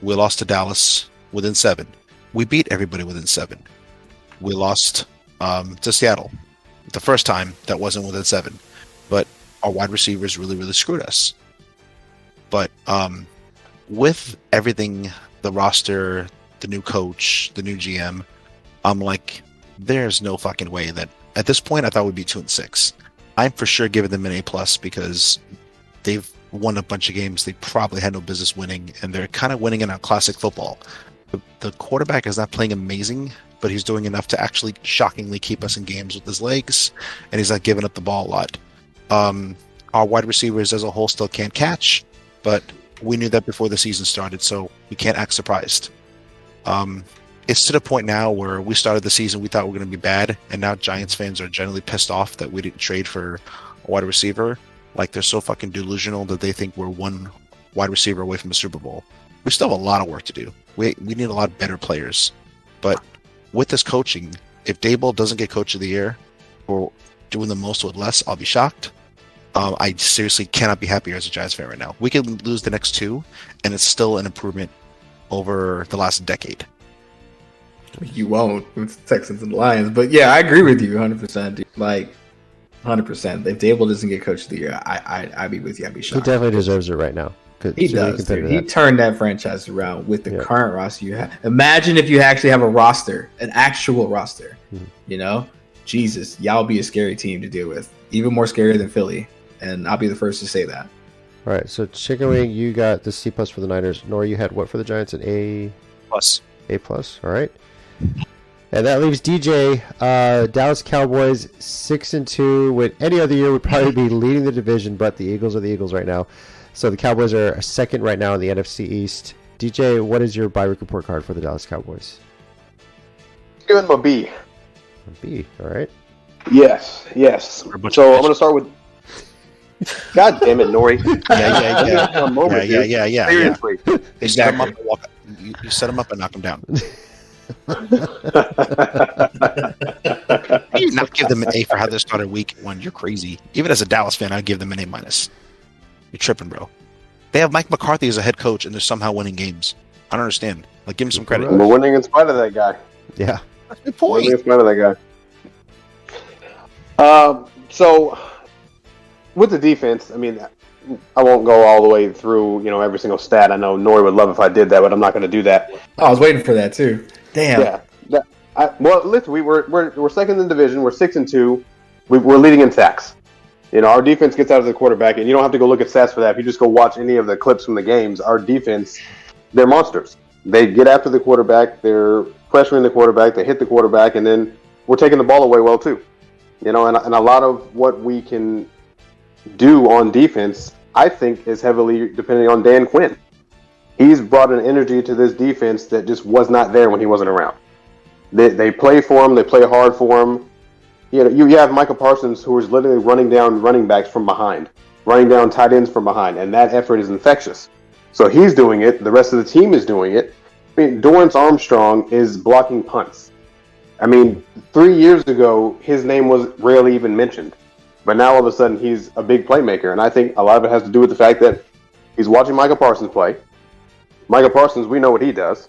We lost to Dallas within 7. We beat everybody within 7. We lost to Seattle the first time that wasn't within 7, but our wide receivers really, really screwed us. But with everything, the roster, the new coach, the new GM, I'm like, there's no fucking way that at this point I thought we'd be 2-6. I'm for sure giving them an A+ because they've won a bunch of games they probably had no business winning, and they're kind of winning in our classic football. The quarterback is not playing amazing, but he's doing enough to actually shockingly keep us in games with his legs, and he's not giving up the ball a lot. Our wide receivers as a whole still can't catch, but we knew that before the season started, so we can't act surprised. It's to the point now where we started the season, we thought we were going to be bad, and now Giants fans are generally pissed off that we didn't trade for a wide receiver. Like, they're so fucking delusional that they think we're one wide receiver away from the Super Bowl. We still have a lot of work to do. We need a lot better players. But with this coaching, if Daboll doesn't get Coach of the Year for doing the most with less, I'll be shocked. I seriously cannot be happier as a Giants fan right now. We can lose the next 2, and it's still an improvement over the last decade. You won't with Texans and Lions, but yeah, I agree with you 100%. Dude. Like 100%. If Daboll doesn't get Coach of the Year, I'd be with you. I'd be shocked. He definitely deserves it right now. He does. Dude. He turned that franchise around with the current roster you have. Imagine if you actually have a roster, an actual roster. Jesus, y'all be a scary team to deal with. Even more scary than Philly. And I'll be the first to say that. All right, so Chickenwing, you got the C+ for the Niners. Nori, you had what for the Giants? An A+. A+. All right. And that leaves DJ. Dallas Cowboys 6-2. With any other year, would probably be leading the division, but the Eagles are the Eagles right now. So the Cowboys are second right now in the NFC East. DJ, what is your bye week report card for the Dallas Cowboys? Give them a B. A B. All right. Yes. So I'm going to start with. God damn it, Nori. Yeah. Seriously. They set him up and walk. You set him up and knock him down. You not give them an A for how they started week 1. You're crazy. Even as a Dallas fan, I'd give them an A-. You're tripping, bro. They have Mike McCarthy as a head coach, and they're somehow winning games. I don't understand. Like, give him some credit. We're winning in spite of that guy. Yeah. That's a good point. Winning in spite of that guy. So, with the defense, I mean, I won't go all the way through, every single stat. I know Nori would love if I did that, but I'm not going to do that. Oh, I was waiting for that too. Damn. Yeah. Listen, we're second in the division. We're 6-2. We're leading in sacks. Our defense gets out of the quarterback, and you don't have to go look at stats for that. If you just go watch any of the clips from the games, our defense, they're monsters. They get after the quarterback. They're pressuring the quarterback. They hit the quarterback, and then we're taking the ball away well too. And a lot of what we can do on defense, I think, is heavily depending on Dan Quinn. He's brought an energy to this defense that just was not there when he wasn't around. They play for him. They play hard for him. You have Micah Parsons, who is literally running down running backs from behind, running down tight ends from behind, and that effort is infectious. So he's doing it. The rest of the team is doing it. I mean, Dorrance Armstrong is blocking punts. I mean, 3 years ago, his name was rarely even mentioned. But now all of a sudden, he's a big playmaker. And I think a lot of it has to do with the fact that he's watching Micah Parsons play. Micah Parsons, we know what he does.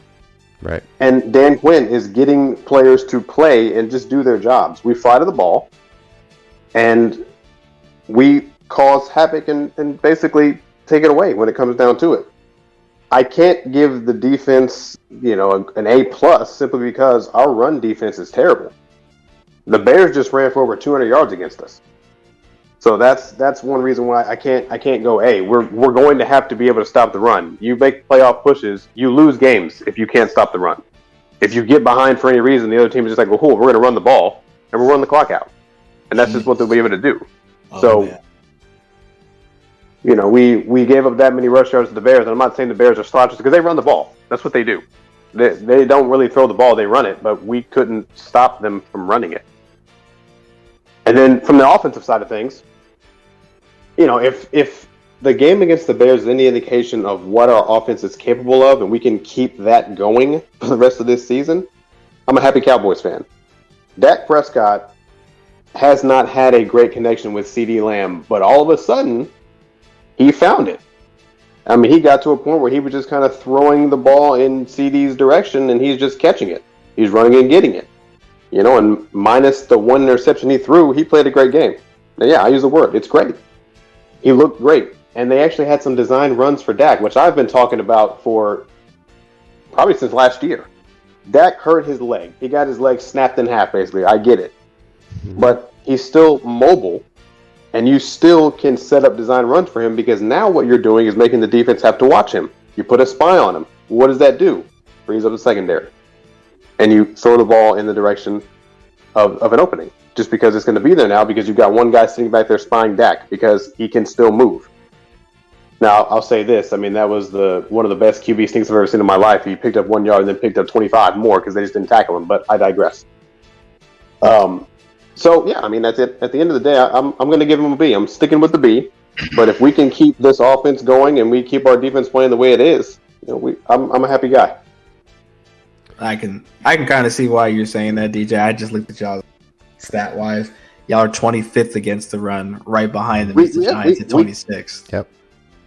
Right. And Dan Quinn is getting players to play and just do their jobs. We fly to the ball, and we cause havoc and basically take it away when it comes down to it. I can't give the defense, an A+ simply because our run defense is terrible. The Bears just ran for over 200 yards against us. So that's one reason why I can't go A. We're going to have to be able to stop the run. You make playoff pushes, you lose games if you can't stop the run. If you get behind for any reason, the other team is just like, well, cool, we're going to run the ball and we'll run the clock out, and that's just what they'll be able to do. We gave up that many rush yards to the Bears, and I'm not saying the Bears are slouches because they run the ball. That's what they do. They don't really throw the ball; they run it. But we couldn't stop them from running it. And then from the offensive side of things, if the game against the Bears is any indication of what our offense is capable of, and we can keep that going for the rest of this season, I'm a happy Cowboys fan. Dak Prescott has not had a great connection with CeeDee Lamb, but all of a sudden, he found it. I mean, he got to a point where he was just kind of throwing the ball in CeeDee's direction, and he's just catching it. He's running and getting it. And minus the one interception he threw, he played a great game. Now, yeah, I use the word. It's great. He looked great. And they actually had some design runs for Dak, which I've been talking about for probably since last year. Dak hurt his leg. He got his leg snapped in half, basically. I get it. But he's still mobile, and you still can set up design runs for him because now what you're doing is making the defense have to watch him. You put a spy on him. What does that do? Brings up the secondary. And you throw the ball in the direction of an opening just because it's going to be there now because you've got one guy sitting back there spying Dak because he can still move. Now, I'll say this. I mean, that was one of the best QB sneaks I've ever seen in my life. He picked up 1 yard and then picked up 25 more because they just didn't tackle him, but I digress. So, yeah, I mean, that's it. At the end of the day, I'm going to give him a B. I'm sticking with the B. But if we can keep this offense going and we keep our defense playing the way it is, I'm a happy guy. I can kind of see why you're saying that, DJ. I just looked at y'all stat-wise. Y'all are 25th against the run, right behind the Giants at 26th. Yep.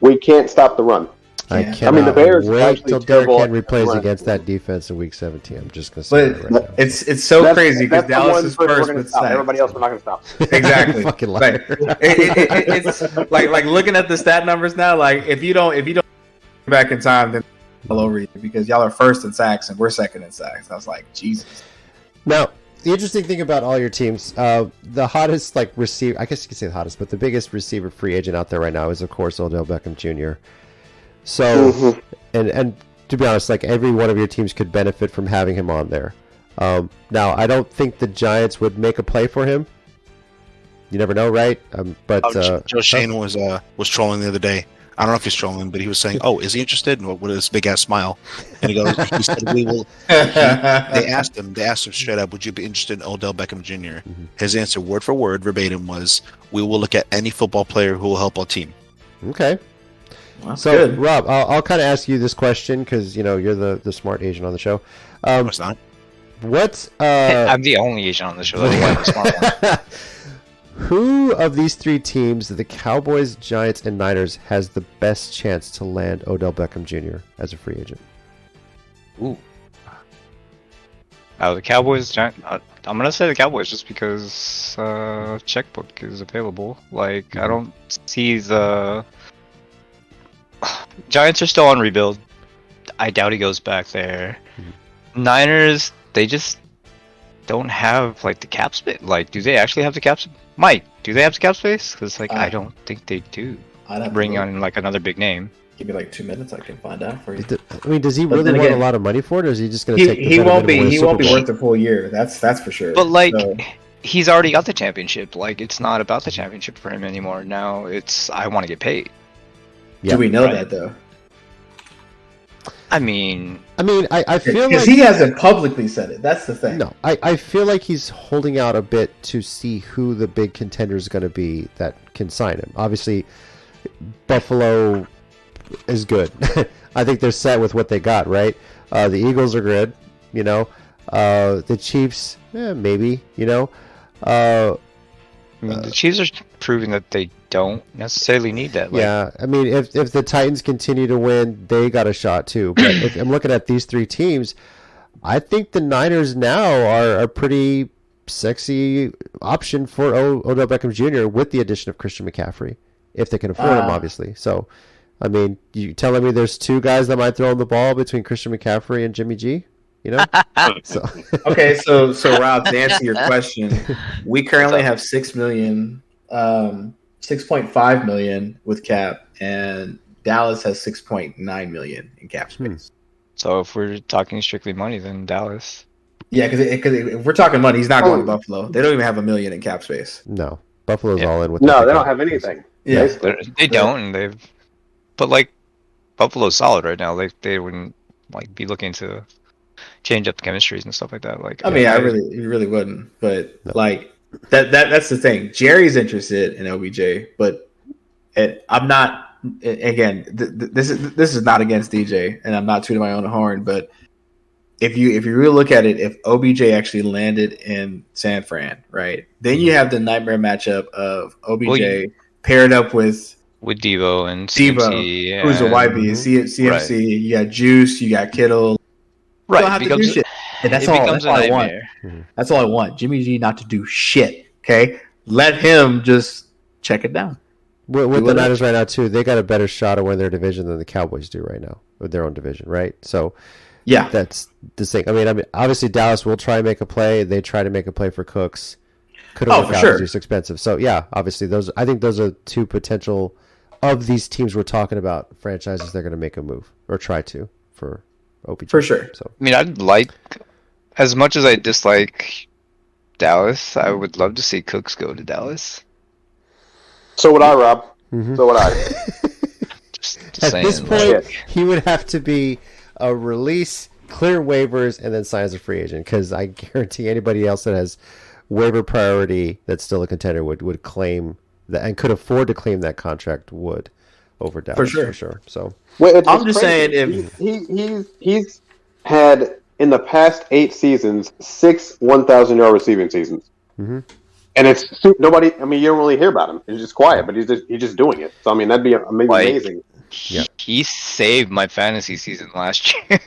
We can't stop the run. I mean, the Bears wait till Derrick Henry plays against that defense in Week 17. I'm just going to say that right now. It's so crazy because Dallas is first with sacks. Everybody else we're not going to stop. Exactly. Fucking liar. It's like looking at the stat numbers now. Like if you don't back in time, then all over you because y'all are first in sacks and we're second in sacks. I was like, Jesus. Now, the interesting thing about all your teams, the hottest receiver, I guess you could say the hottest, but the biggest receiver free agent out there right now is of course Odell Beckham Jr. So, and to be honest, every one of your teams could benefit from having him on there. Now, I don't think the Giants would make a play for him. You never know, right? But Joe Shane was trolling the other day. I don't know if he's trolling, but he was saying, "Oh, is he interested?" And with his big ass smile, and he said, "We will." They asked him straight up, "Would you be interested in Odell Beckham Jr.?" Mm-hmm. His answer, word for word, verbatim, was, "We will look at any football player who will help our team." Okay. Well, so, good. Rob, I'll kind of ask you this question because you're the smart Asian on the show. No, it's not. What? I'm the only Asian on the show. That's why I'm the smart one. Who of these three teams, the Cowboys, Giants, and Niners, has the best chance to land Odell Beckham Jr. as a free agent? Ooh. The Cowboys, Giants. I'm gonna say the Cowboys just because checkbook is available. I don't see the Giants are still on rebuild. I doubt he goes back there. Niners, they just don't have the cap space. Do they actually have the cap space? Mike, do they have the cap space? Because I don't think they do. I'd have Bring to on another big name. give me 2 minutes. I can find out for you. I mean, does he really then want again, a lot of money for it, or is he just going to take? He won't be. He won't be Bowl? worth the full year. That's for sure. But he's already got the championship. It's not about the championship for him anymore. Now it's I want to get paid. Yeah, do we know that though? I mean, I feel because he hasn't publicly said it. That's the thing. No, I feel like he's holding out a bit to see who the big contender is going to be that can sign him. Obviously, Buffalo is good. I think they're set with what they got, right? The Eagles are good, the Chiefs, maybe, the Chiefs are proving that they don't necessarily need that. Yeah, I mean, if the Titans continue to win, they got a shot too. But if I'm looking at these three teams, I think the Niners now are a pretty sexy option for Odell Beckham Jr. with the addition of Christian McCaffrey, if they can afford him, obviously. So, I mean, you telling me there's two guys that might throw him the ball between Christian McCaffrey and Jimmy G? So. Okay, so Rob, to answer your question, we currently have 6 million. 6.5 million with cap, and Dallas has 6.9 million in cap space. So if we're talking strictly money, then Dallas. Yeah, because if we're talking money, he's not going to Buffalo. They don't even have $1 million in cap space. No, Buffalo's all in with. No, they don't have anything. Yeah, they don't. And but Buffalo's solid right now. They wouldn't be looking to change up the chemistries and stuff like that. I mean, I really wouldn't. But that's the thing. Jerry's interested in OBJ, but I'm not. Again, this is not against DJ, and I'm not tooting my own horn. But if you really look at it, if OBJ actually landed in San Fran, right, then you have the nightmare matchup of OBJ paired up with Debo and CMC, who's a YB, CMC. Right. You got Juice, you got Kittle. Right, that's all I want. That's all I want. Jimmy G not to do shit. Okay, let him just check it down. With the Niners right now too, they got a better shot at winning their division than the Cowboys do right now with their own division, right? So, yeah, that's the thing. I mean, obviously Dallas will try and make a play. They try to make a play for Cooks. Could have worked out because it's expensive. So yeah, obviously I think those are two potential of these teams we're talking about franchises they're going to make a move or try to for OBJ. For sure. So I mean, I'd as much as I dislike Dallas, I would love to see Cooks go to Dallas. So would I, Rob. Mm-hmm. So would I. just At saying, this point, he would have to be a release, clear waivers, and then sign as a free agent. Because I guarantee anybody else that has waiver priority that's still a contender would claim that and could afford to claim that contract would over Dallas for sure. So I'm just saying if he's had in the past 8 seasons 6 1,000-yard receiving seasons. Mm-hmm. And it's nobody. I mean, you don't really hear about him. He's just quiet, but he's just doing it. So I mean, that'd be amazing. He saved my fantasy season last year.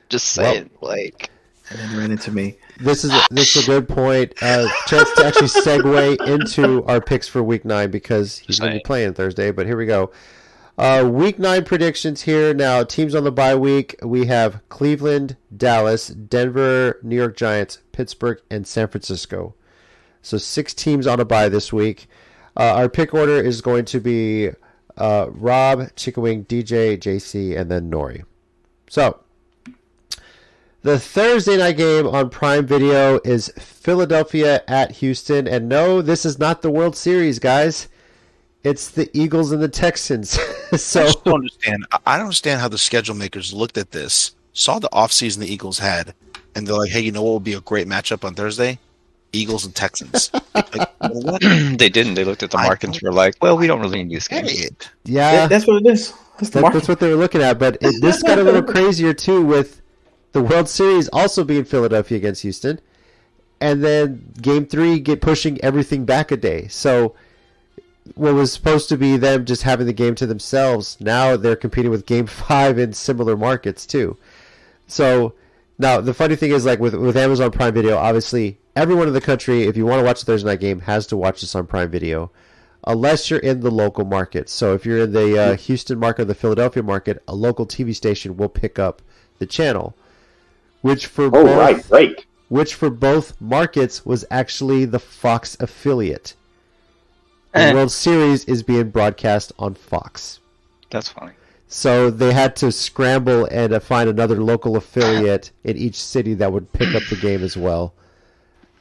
Just saying, and then ran into me. This is a good point. Chance to actually segue into our picks for Week 9 because he's going to be playing Thursday. But here we go. Week 9 predictions here. Now, teams on the bye week. We have Cleveland, Dallas, Denver, New York Giants, Pittsburgh, and San Francisco. So 6 teams on a bye this week. Our pick order is going to be Rob, Chickenwing, DJ, JC, and then Nori. So the Thursday night game on Prime Video is Philadelphia at Houston. And no, this is not the World Series, guys. It's the Eagles and the Texans. So I just don't understand. I don't understand how the schedule makers looked at this, saw the offseason the Eagles had, and they're like, hey, you know what would be a great matchup on Thursday? Eagles and Texans. Like, what? They didn't. They looked at the markets and were like, well, we don't really need this game. yeah, That's what it is. that's what they were looking at. But this got a little crazier, too, with the World Series also being Philadelphia against Houston. And then Game 3 pushing everything back a day. So what was supposed to be them just having the game to themselves, now they're competing with Game 5 in similar markets, too. So now the funny thing is, like with Amazon Prime Video, obviously everyone in the country, if you want to watch the Thursday night game, has to watch this on Prime Video, unless you're in the local market. So if you're in the Houston market or the Philadelphia market, a local TV station will pick up the channel, which for both markets was actually the Fox affiliate. The World Series is being broadcast on Fox. That's funny. So they had to scramble and find another local affiliate in each city that would pick up the game as well.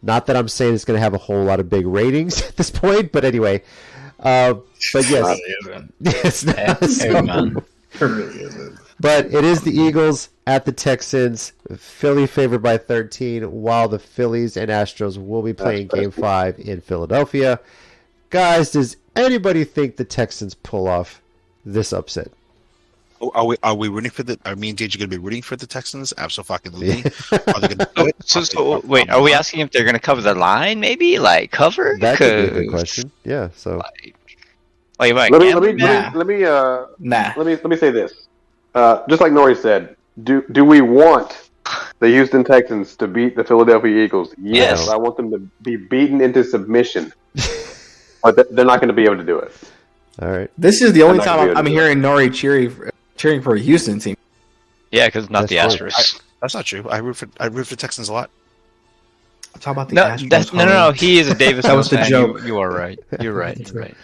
Not that I'm saying it's going to have a whole lot of big ratings at this point, but anyway. But yes. It's not. It really isn't. But it is the Eagles at the Texans. Philly favored by 13, while the Phillies and Astros will be playing Game 5 in Philadelphia. Guys, does anybody think the Texans pull off this upset? Are we rooting for the? Are me and DJ going to be rooting for the Texans? Absolutely. Are they going to do it? So wait, are we asking if they're going to cover the line? Maybe like cover? That could be a good question. Yeah. So like Let me say this. Just like Nori said, do we want the Houston Texans to beat the Philadelphia Eagles? Yes. I want them to be beaten into submission. But they're not going to be able to do it. all right. This is the only time I'm hearing Nori cheering for a Houston team. Yeah, because not the That's Astros. That's not true. I root for Texans a lot. I'm talking about the No, Astros. no. He is a Davis. That was the fan. joke. You are right. You're right. You're right.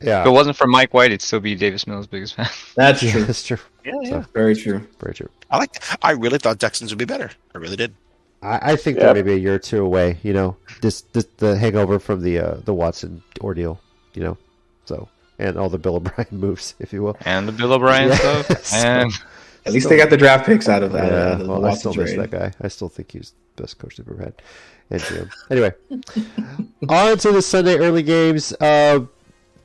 Yeah. If it wasn't for Mike White, it'd still be Davis Mills' biggest fan. That's Yeah, true. that's true. Yeah. Very true. Very true. I really thought Texans would be better. I really did. I think they're maybe a year or two away. You know, this the hangover from the Watson ordeal. You know, so and all the Bill O'Brien moves, if you will. And the Bill O'Brien stuff. And At least they got the draft picks out of that. Yeah, out of the well, I Watson still miss trade. that guy. I still think he's the best coach they've ever had. And GM. Anyway, on to the Sunday early games.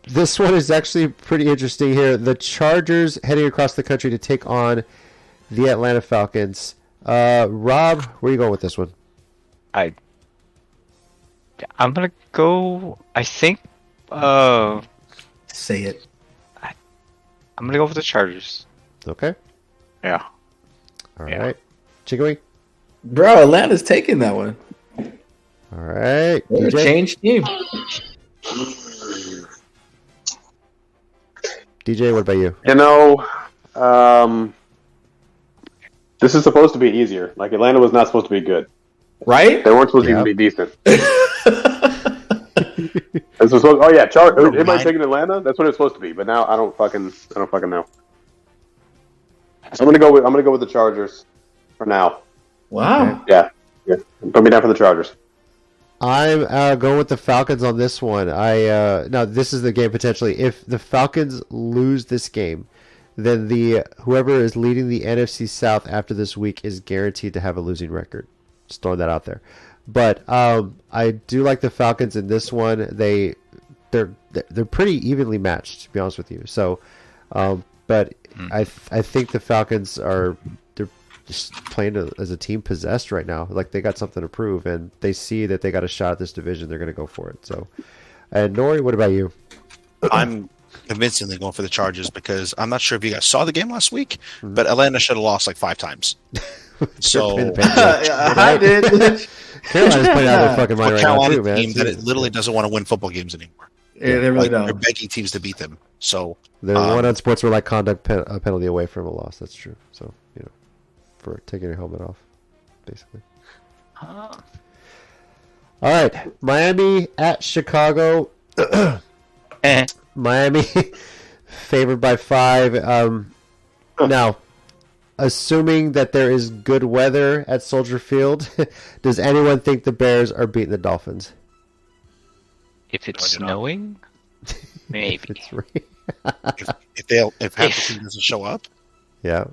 This one is actually pretty interesting here. The Chargers heading across the country to take on the Atlanta Falcons. Rob, where are you going with this one? I'm gonna go. I think. Say it. I'm gonna go with the Chargers. Okay. Yeah. All Yeah. right. Chickenwing? Bro, Atlanta's taking that one. All right. They're a DJ? changed team. DJ, what about you? You know, this is supposed to be easier. Like, Atlanta was not supposed to be good. Right? They weren't supposed to even be decent. This was supposed, everybody taking Atlanta? That's what it's supposed to be. But now I don't fucking know. I'm gonna go with the Chargers for now. Wow. Yeah. Put me down for the Chargers. I'm going with the Falcons on this one. Now this is the game potentially. If the Falcons lose this game, then whoever is leading the NFC South after this week is guaranteed to have a losing record. Just throwing that out there. But I do like the Falcons in this one. They're pretty evenly matched, to be honest with you. So, but I think the Falcons they're just playing as a team possessed right now. Like they got something to prove, and they see that they got a shot at this division. They're going to go for it. So, and Nori, what about you? I'm convincingly going for the Chargers because I'm not sure if you guys saw the game last week, but Atlanta should have lost like 5 times. So I did. Carolina's playing out of their fucking mind right now Carolina too, man. team that it literally doesn't want to win football games anymore. Yeah, they really They're don't. begging teams to beat them. So They're one unsportsmanlike conduct penalty away from a loss. That's true. So for taking your helmet off, basically. Huh. All right, Miami at Chicago. Miami favored by 5. Now, assuming that there is good weather at Soldier Field, does anyone think the Bears are beating the Dolphins? If it's snowing, maybe. It's right. if half the team doesn't show up, Yeah.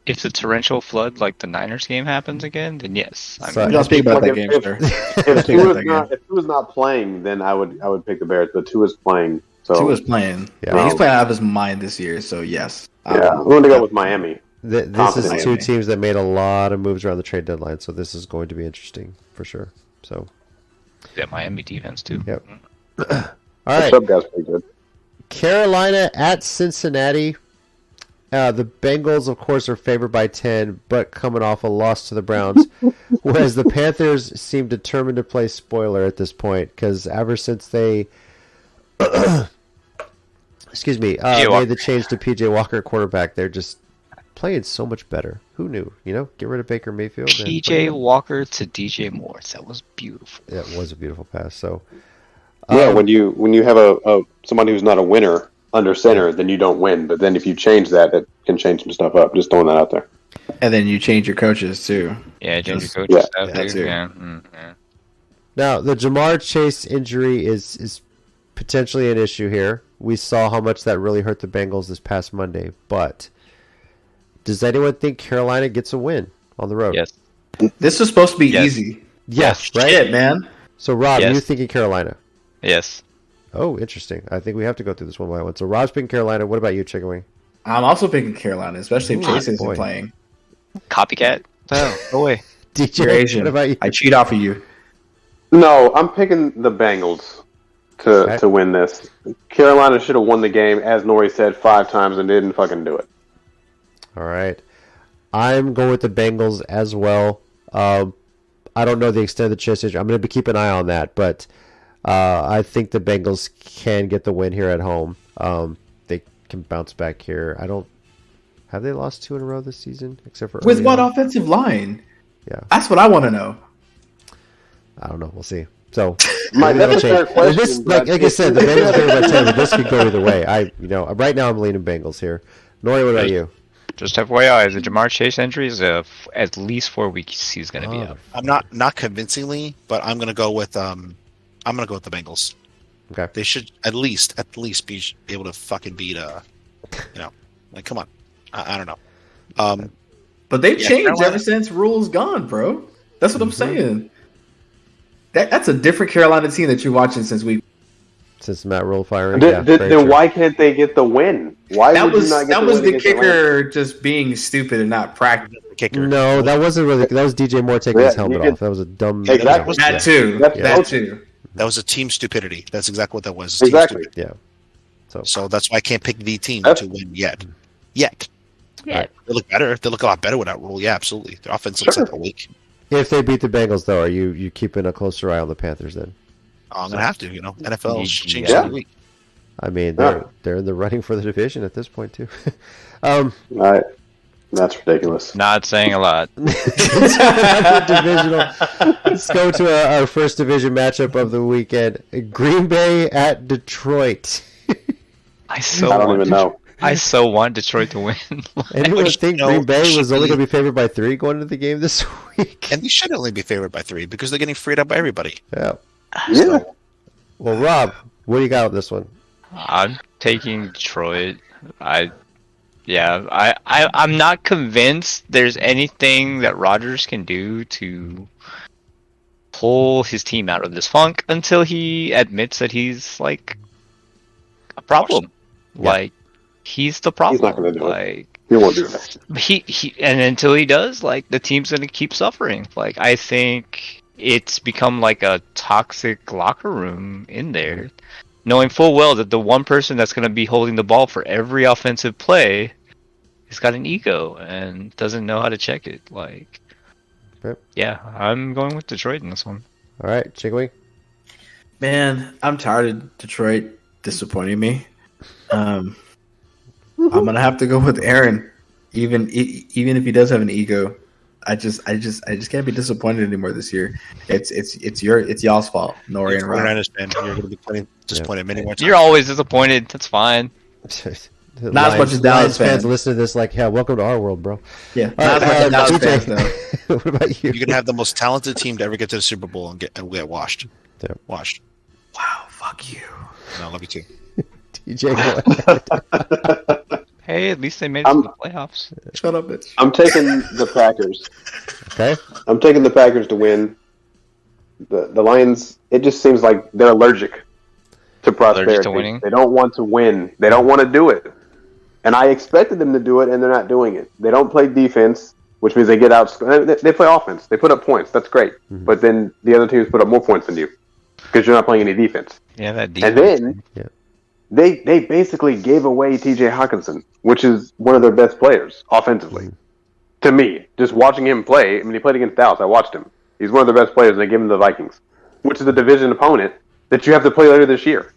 If the torrential flood like the Niners game happens again, then yes. I So- mean, Don't speak about that Like, game, if- sir. If Tua's not playing, then I would pick the Bears. But Tua's playing, so Tua's playing. Yeah. Yeah, he's playing out of his mind this year, so yes. yeah, I'm going to go with Miami. This is Confident. two teams that made a lot of moves around the trade deadline, so this is going to be interesting for sure. So, yeah, Miami defense too. Yep. all The right, sub guy's pretty good. Carolina at Cincinnati. The Bengals, of course, are favored by 10, but coming off a loss to the Browns, whereas the Panthers seem determined to play spoiler at this point because ever since they, excuse me, made the change to PJ Walker at quarterback, they're just playing so much better. Who knew? Get rid of Baker Mayfield. and put PJ him- Walker to DJ Moore. That was beautiful. That was a beautiful pass. So, Yeah, when you have a somebody who's not a winner under center, then you don't win. But then if you change that, it can change some stuff up. Just throwing that out there. And then you change your coaches too. Yeah, change your Just- coaching yeah, staff that too. too. Yeah. now the Jamar Chase injury is potentially an issue here. We saw how much that really hurt the Bengals this past Monday. But does anyone think Carolina gets a win on the road? Yes. This was supposed to be Yes. easy. Yes, right? Shit, man. So, Rob, Yes. you thinking Carolina? Yes. Oh, interesting. I think we have to go through this one by one. So, Rob's picking Carolina. What about you, Chickenwing? I'm also picking Carolina, especially if Ooh, Chase isn't boy. playing. Copycat. Oh, go away. You're DJ, Asian. what about you? I cheat off of you. No, I'm picking the Bengals Okay. to win this. Carolina should have won the game, as Nori said, 5 times and didn't fucking do it. All right. I'm going with the Bengals as well. I don't know the extent of the Chase injury. I'm going to keep an eye on that, but I think the Bengals can get the win here at home. They can bounce back here. Have they lost 2 in a row this season, except for With early what on? offensive line? Yeah. That's what I want to know. I don't know. We'll see. So Mike, maybe that's a that'll fair change. question. This, but like I said, the Bengals are by 10, but this could go either way. Right now I'm leaning Bengals here. Nori, what about you? Just FYI, the Jamar Chase injury is at least 4 weeks he's going to be Oh, out. I'm not convincingly, but I'm gonna go with the Bengals. Okay. They should at least be able to fucking beat like come on. I don't know. But they've Yeah, changed Carolina- ever since Rule's gone, bro. That's what I'm Mm-hmm. saying. That's a different Carolina team that you're watching since we. Since Matt Rule firing. Yeah, Then very true. why can't they get the win? Why That would was you not get that the was win the against Atlanta? kicker just being stupid and not practicing. The kicker. No, that wasn't really. That was DJ Moore taking his Yeah, helmet you off. That was a dumb. Exactly. Yeah. That too. That's- That too. That was a team stupidity. That's exactly what that was. Team Exactly. stupidity. So So that's why I can't pick the team That's- to win yet. Yet. Yeah. They look better. They look a lot better without Rule. Yeah, absolutely. Their offense looks Sure. like a week. if they beat the Bengals, though, are you keeping a closer eye on the Panthers then? I'm gonna have to. NFL changes Yeah. every week. I mean, Yeah. they're in the running for the division at this point too. That's ridiculous. Not saying a lot. Divisional. Let's go to our first division matchup of the weekend: Green Bay at Detroit. I I don't even know. I so want Detroit to win. Anyone Which, think you know, Green Bay was should only be- going to be favored by 3 going into the game this week? And they should only be favored by 3 because they're getting freed up by everybody. Yeah. Yeah. Well, Rob, what do you got on this one? I'm taking Detroit. I'm not convinced there's anything that Rodgers can do to pull his team out of this funk until he admits that he's like a problem. Yeah. Like he's the problem. He's not gonna do it. Like He won't do that. he and until he does, like the team's gonna keep suffering. Like I think it's become like a toxic locker room in there, knowing full well that the one person that's gonna be holding the ball for every offensive play has got an ego and doesn't know how to check it. Like, Yep. yeah, I'm going with Detroit in this one. All right, Chigwing. Man, I'm tired of Detroit disappointing me. I'm gonna have to go with Aaron, even if he does have an ego. I just can't be disappointed anymore this year. It's y'all's fault, Nori and I Rob. understand. You're going to be plenty disappointed many more times. You're always disappointed. That's fine. Not as much as Dallas fans. listen to this like, yeah, welcome to our world, bro. Yeah, All not as much as Dallas DJ, fans though. what about you? You're going to have the most talented team to ever get to the Super Bowl and get washed. Yeah. Washed. Wow, fuck you. No, love you too. DJ, go ahead. Hey, at least they made it to the playoffs. Shut up, bitch. I'm taking the Packers. Okay. I'm taking the Packers to win. The Lions, it just seems like they're allergic to prosperity. Allergic to winning? They don't want to win. They don't want to do it. And I expected them to do it, and they're not doing it. They don't play defense, which means they get out. They play offense. They put up points. That's great. Mm-hmm. But then the other teams put up more points than you because you're not playing any defense. Yeah, that deep. And then they basically gave away T.J. Hawkinson, which is one of their best players offensively. To me, just watching him play, I mean, he played against Dallas. I watched him. He's one of their best players, and they give him the Vikings, which is a division opponent that you have to play later this year.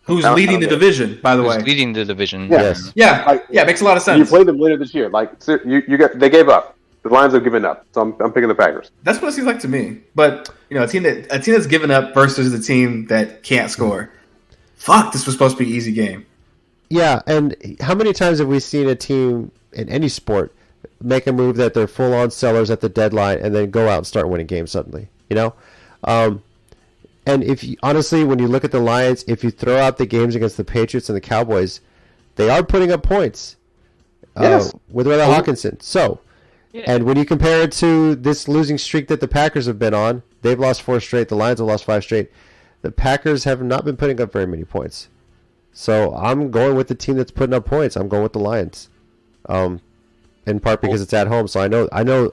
Who's leading the division, by the way? Leading the division. Yes. Yeah, makes a lot of sense. You play them later this year. Like they gave up. The Lions have given up. So I'm picking the Packers. That's what it seems like to me. But a team that's given up versus a team that can't score. Fuck, this was supposed to be an easy game. Yeah, and how many times have we seen a team in any sport make a move that they're full-on sellers at the deadline and then go out and start winning games suddenly? And if you, honestly, when you look at the Lions, if you throw out the games against the Patriots and the Cowboys, they are putting up points. Yes. With or without Hawkinson. So, and when you compare it to this losing streak that the Packers have been on, they've lost 4 straight. The Lions have lost 5 straight. The Packers have not been putting up very many points. So I'm going with the team that's putting up points. I'm going with the Lions. In part because it's at home. So I know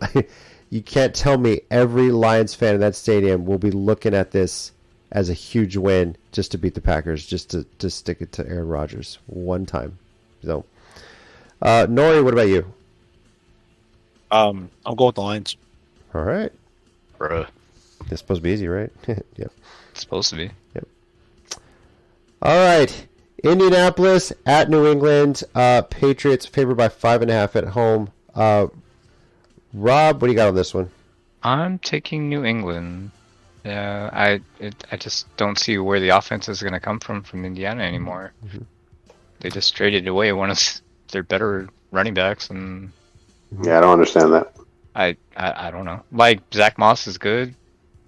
you can't tell me every Lions fan in that stadium will be looking at this as a huge win just to beat the Packers, just to stick it to Aaron Rodgers one time. So, Nori, what about you? I'll go with the Lions. All right. Bruh. It's supposed to be easy, right? Yep. It's supposed to be. Yep. All right. Indianapolis at New England. Patriots favored by 5.5 at home. Rob, what do you got on this one? I'm taking New England. Yeah, I just don't see where the offense is going to come from Indiana anymore. Mm-hmm. They just traded away one of their better running backs, and Yeah, I don't understand that. I don't know. Like, Zach Moss is good,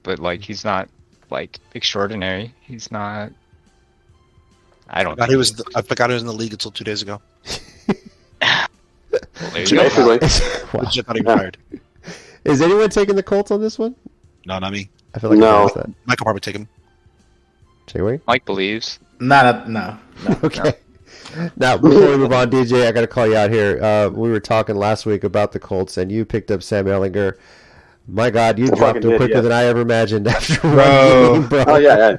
but like he's not like extraordinary. He's not. I don't. I forgot he was in the league until 2 days ago. Well, there you go. Basically, Wow. I thought he retired. Is anyone taking the Colts on this one? No, not me. I feel like No. I asked that. Michael probably take him. Chickenwing? Mike believes. No. Okay. Now, before we move on, DJ, I got to call you out here. We were talking last week about the Colts, and you picked up Sam Ellinger. My God, you I dropped fucking him did, quicker yeah. than I ever imagined after Bro. one game, bro. oh yeah.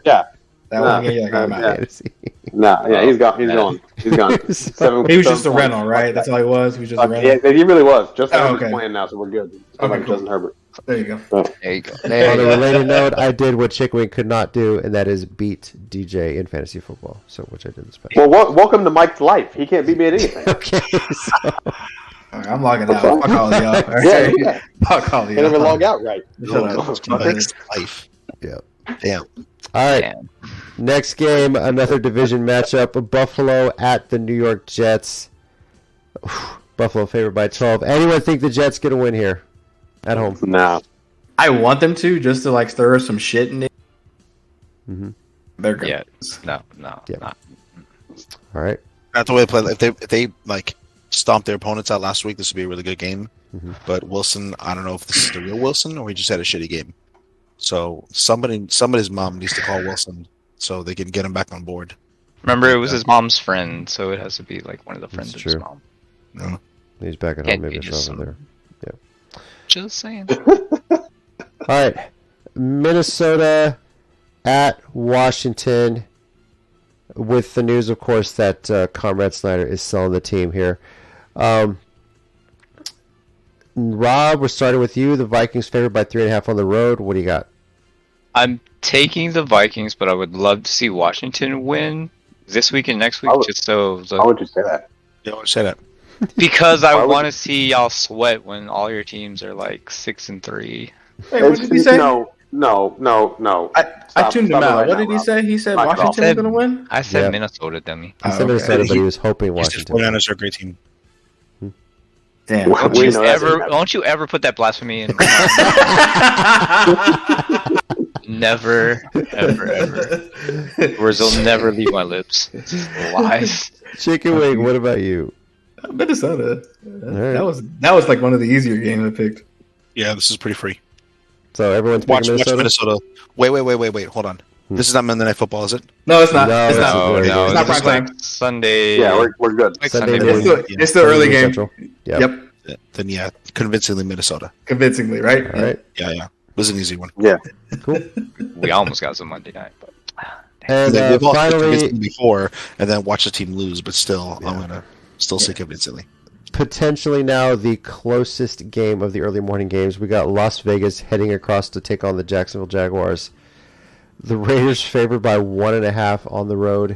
That one game, I'm out. Fantasy. No, yeah, he's gone. He's gone. He's gone. He was just a rental, right? That's all he was. He was just a rental. Yeah, he really was. Just Oh, Herbert's okay. playing now, so we're good. It's Okay, like cool. Justin Herbert. There you go. There you go. On There a you go. related note, I did what Chickenwing could not do, and that is beat DJ in fantasy football, so which I didn't expect. Well, welcome to Mike's life. He can't beat me at anything. Okay, so All right, I'm logging out. Fuck all of y'all. All right? Yeah. Fuck all of Can't even y'all. log out right. Shut up. Mike's life. yeah. Damn. All right. Damn. Next game, another division matchup: Buffalo at the New York Jets. Buffalo favored by 12. Anyone think the Jets get a win here at home? No. I want them to just to like stir some shit in it. Mhm. They're good. Yeah. No. Yeah. Not. All right. That's the way they play. If they like stomped their opponents out last week, this would be a really good game. Mhm. But Wilson, I don't know if this is the real Wilson or he just had a shitty game. So somebody's mom needs to call Wilson so they can get him back on board. Remember, it was his mom's friend, so it has to be like one of the friends That's of his true. mom. No. He's back at Can't home. Maybe be it's just over there. Just saying. All right. Minnesota at Washington. With the news, of course, that Comrade Snyder is selling the team here. Rob, we're starting with you. The Vikings favored by 3.5 on the road. What do you got? I'm taking the Vikings, but I would love to see Washington win this week and next week, I would- just so Why would you say that? You don't want to say that. Because I Why would want to you- see y'all sweat when all your teams are like 6-3. Hey, what did he say? No. I Stop- tuned him stop it out. right What now, did he Rob. say? He said Knock it off. Washington was going to win? I said Yeah. Minnesota, dummy. He said Oh, Minnesota, okay. but he was hoping He said Washington. 49ers are a great team. Damn. Well, Don't we you know that's ever? not- Don't you ever put that blasphemy in? Never, ever. Words will never leave my lips. Lies. Chickenwing, what about you? Minnesota. right. That was like one of the easier games I picked. Yeah, this is pretty free. So everyone's Watch picking Minnesota? Minnesota. Wait. Hold on. This is not Monday Night Football, is it? No, it's not. No, it's it's not. not. No, It's not this is prime like time. Sunday. Yeah, we're good. like Sunday Sunday morning. morning. It's the early game. Central. Yep. Yep. Then yeah, convincingly Minnesota. Convincingly, right? All right. Yeah. It was an easy one. Cool. We almost got some Monday night, but And They've also finally, convinced me before, and then watch the team lose, but still, I'm gonna still say convincingly. potentially now the closest game of the early morning games. We got Las Vegas heading across to take on the Jacksonville Jaguars. The Raiders favored by 1.5 on the road.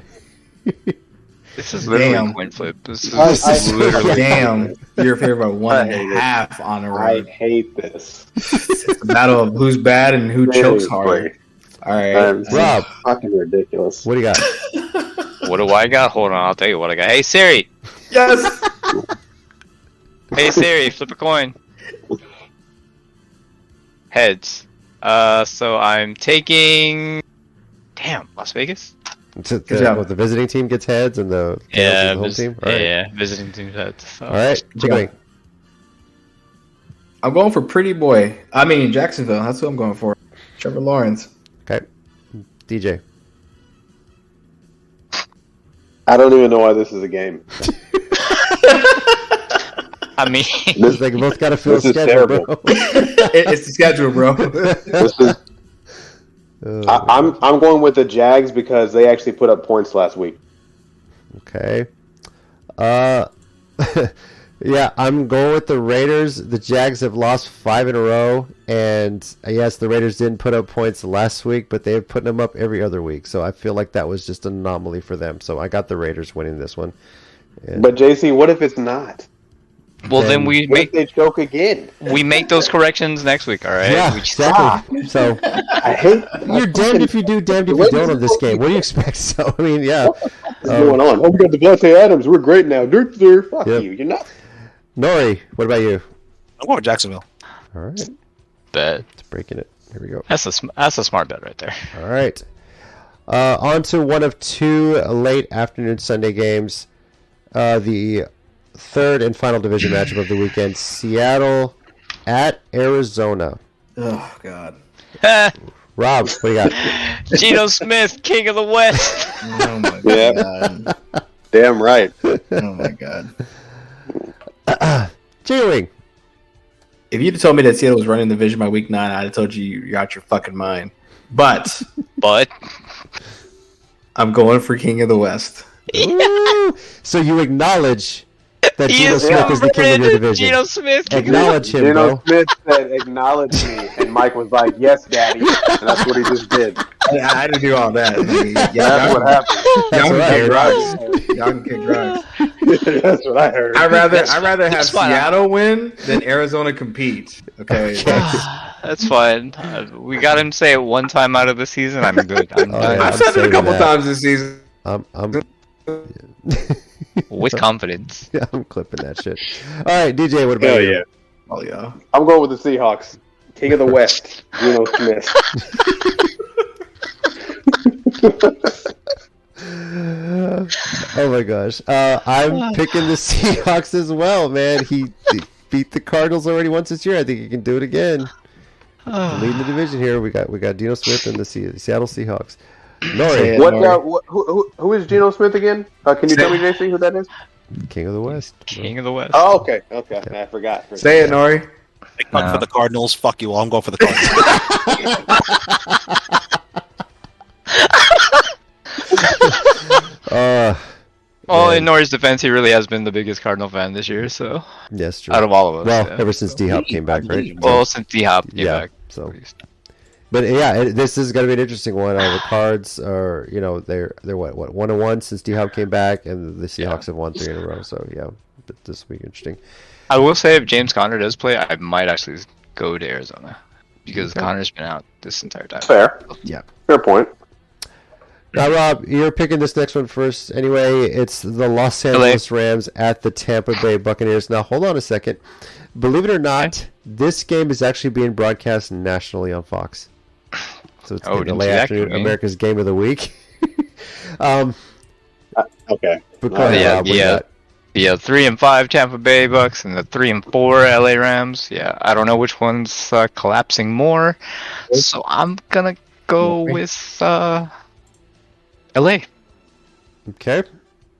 this is literally Damn. a coin flip. This is I- literally. Damn, you're favored by 1.5 on a I road. hate this. It's a battle of who's bad and who chokes hard. All right, Rob. Fucking ridiculous. What do you got? What do I got? Hold on, I'll tell you what I got. Hey Siri. yes. Hey Siri, flip a coin. Heads. So I'm taking. Damn, Las Vegas. The, job. the visiting team gets heads and the tails is the home team? All right. yeah, visiting team heads. So. All right. job. Chickenwing. I'm going for Pretty Boy. I mean Jacksonville. That's what I'm going for. Trevor Lawrence. Okay. DJ. I don't even know why this is a game. I mean, They both got to fill This is schedule, bro. It's the schedule, bro. This is, I'm going with the Jags because they actually put up points last week. Okay. Yeah, I'm going with the Raiders. The Jags have lost 5 in a row, and yes, the Raiders didn't put up points last week, but they've put them up every other week. So I feel like that was just an anomaly for them. So I got the Raiders winning this one. And But JC, what if it's not? well then we What if make they choke again? those corrections next week. All right. yeah, We just- exactly. So I hate you're damned if you do, damned if you don't on this game. What do you expect? So I mean, yeah. what's going on. Oh, we got Devontae Adams. We're great now. Fuck Yep. you. You're not. Nori, what about you? I'm going with Jacksonville. All right, bet. it's breaking it. Here we go. That's a smart bet right there. All right. On to one of 2 late afternoon Sunday games. The third and final division matchup of the weekend. Seattle at Arizona. Oh God. Rob, what do you got? Geno Smith, King of the West. Oh my Yeah. God. Damn right. Oh my God. Chickenwing. If you'd have told me that Seattle was running the division by week 9, I'd have told you you're out your fucking mind. But But I'm going for King of the West. Ooh, so you acknowledge that he Geno is Smith is the king of your red. division. Geno Smith. King of the Acknowledge him, Geno bro. Smith said, "Acknowledge me," and Mike was like, "Yes, Daddy," and that's what he just did. I didn't do all that. That's what happened. Y'all That's can what I kick drugs. Y'all can kick drugs. That's what I heard. I'd rather have That's fine. Seattle win than Arizona compete. Okay. That's fine. We got him to say it one time out of the season. I'm good. I'm Oh, done. yeah. I've said it a saving couple that. times this season. I'm With confidence. I'm clipping that shit. All right, DJ, what about Hell you? yeah. Oh yeah. I'm going with the Seahawks. King of the West, Geno Smith. Oh my gosh. I'm picking the Seahawks as well, man. He beat the Cardinals already once this year. I think he can do it again. Leading the division here. We got Geno Smith and the Seattle Seahawks. Nori, Who is Geno Smith again? Can you tell me, JC, who that is? King of the West. King of the West. Oh, okay. I forgot. Say it, Nori. For the Cardinals, fuck you all. I'm going for the Cardinals. Well, in Nori's defense, he really has been the biggest Cardinal fan this year. So Yes, true. out of all of us. Well, yeah. ever since D Hop came back, right? Well, since D Hop came Yeah, back. so But yeah, this is going to be an interesting one. The Cards are, they're what 1-1 since D-Hop came back, and the Seahawks have won 3 in a row. So yeah, this will be interesting. I will say if James Conner does play, I might actually go to Arizona because Okay. Conner's been out this entire time. Fair. Yeah. Fair point. Now, Rob, you're picking this next one first. Anyway, it's the Los Angeles Rams at the Tampa Bay Buccaneers. Now, hold on a second. Believe it or not, this game is actually being broadcast nationally on Fox. So it's in the late afternoon, America's Game of the Week. Okay. But go ahead, Rob, what do you got? The 3-5 Tampa Bay Bucks and the 3-4 LA Rams. Yeah, I don't know which one's collapsing more, so I'm gonna go with LA. Okay.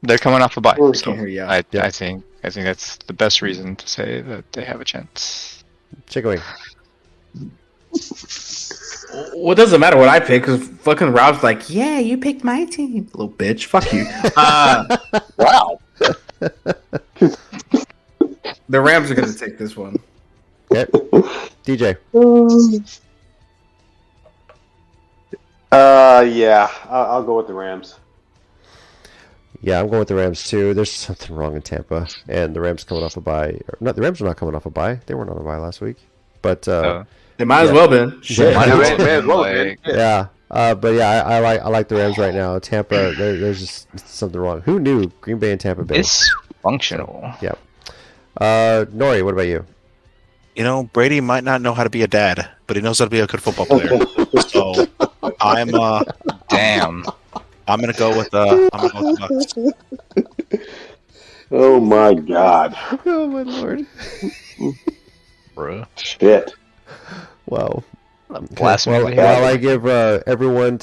They're coming off a bye, Can't so hear you. I think that's the best reason to say that they have a chance. Chickenwing. Well, it doesn't matter what I pick because fucking Rob's like, yeah, you picked my team, little bitch. Fuck you. Wow. The Rams are gonna take this one. Okay. DJ. Yeah, I'll go with the Rams. Yeah, I'm going with the Rams too. There's something wrong in Tampa, and the Rams coming off a bye. No, the Rams are not coming off a bye. They weren't on a bye last week, but They might as well been. Shit. Yeah. May as well have been. yeah. But yeah, I like the Rams right now. Tampa, there's just something wrong. Who knew Green Bay and Tampa Bay? It's functional. Yeah. Nori, what about you? Brady might not know how to be a dad, but he knows how to be a good football player. So I'm Damn. I'm gonna go with the Bucks. Oh my god. Oh my lord! Bruh. Shit. Wow. Blasphemy. While I give everyone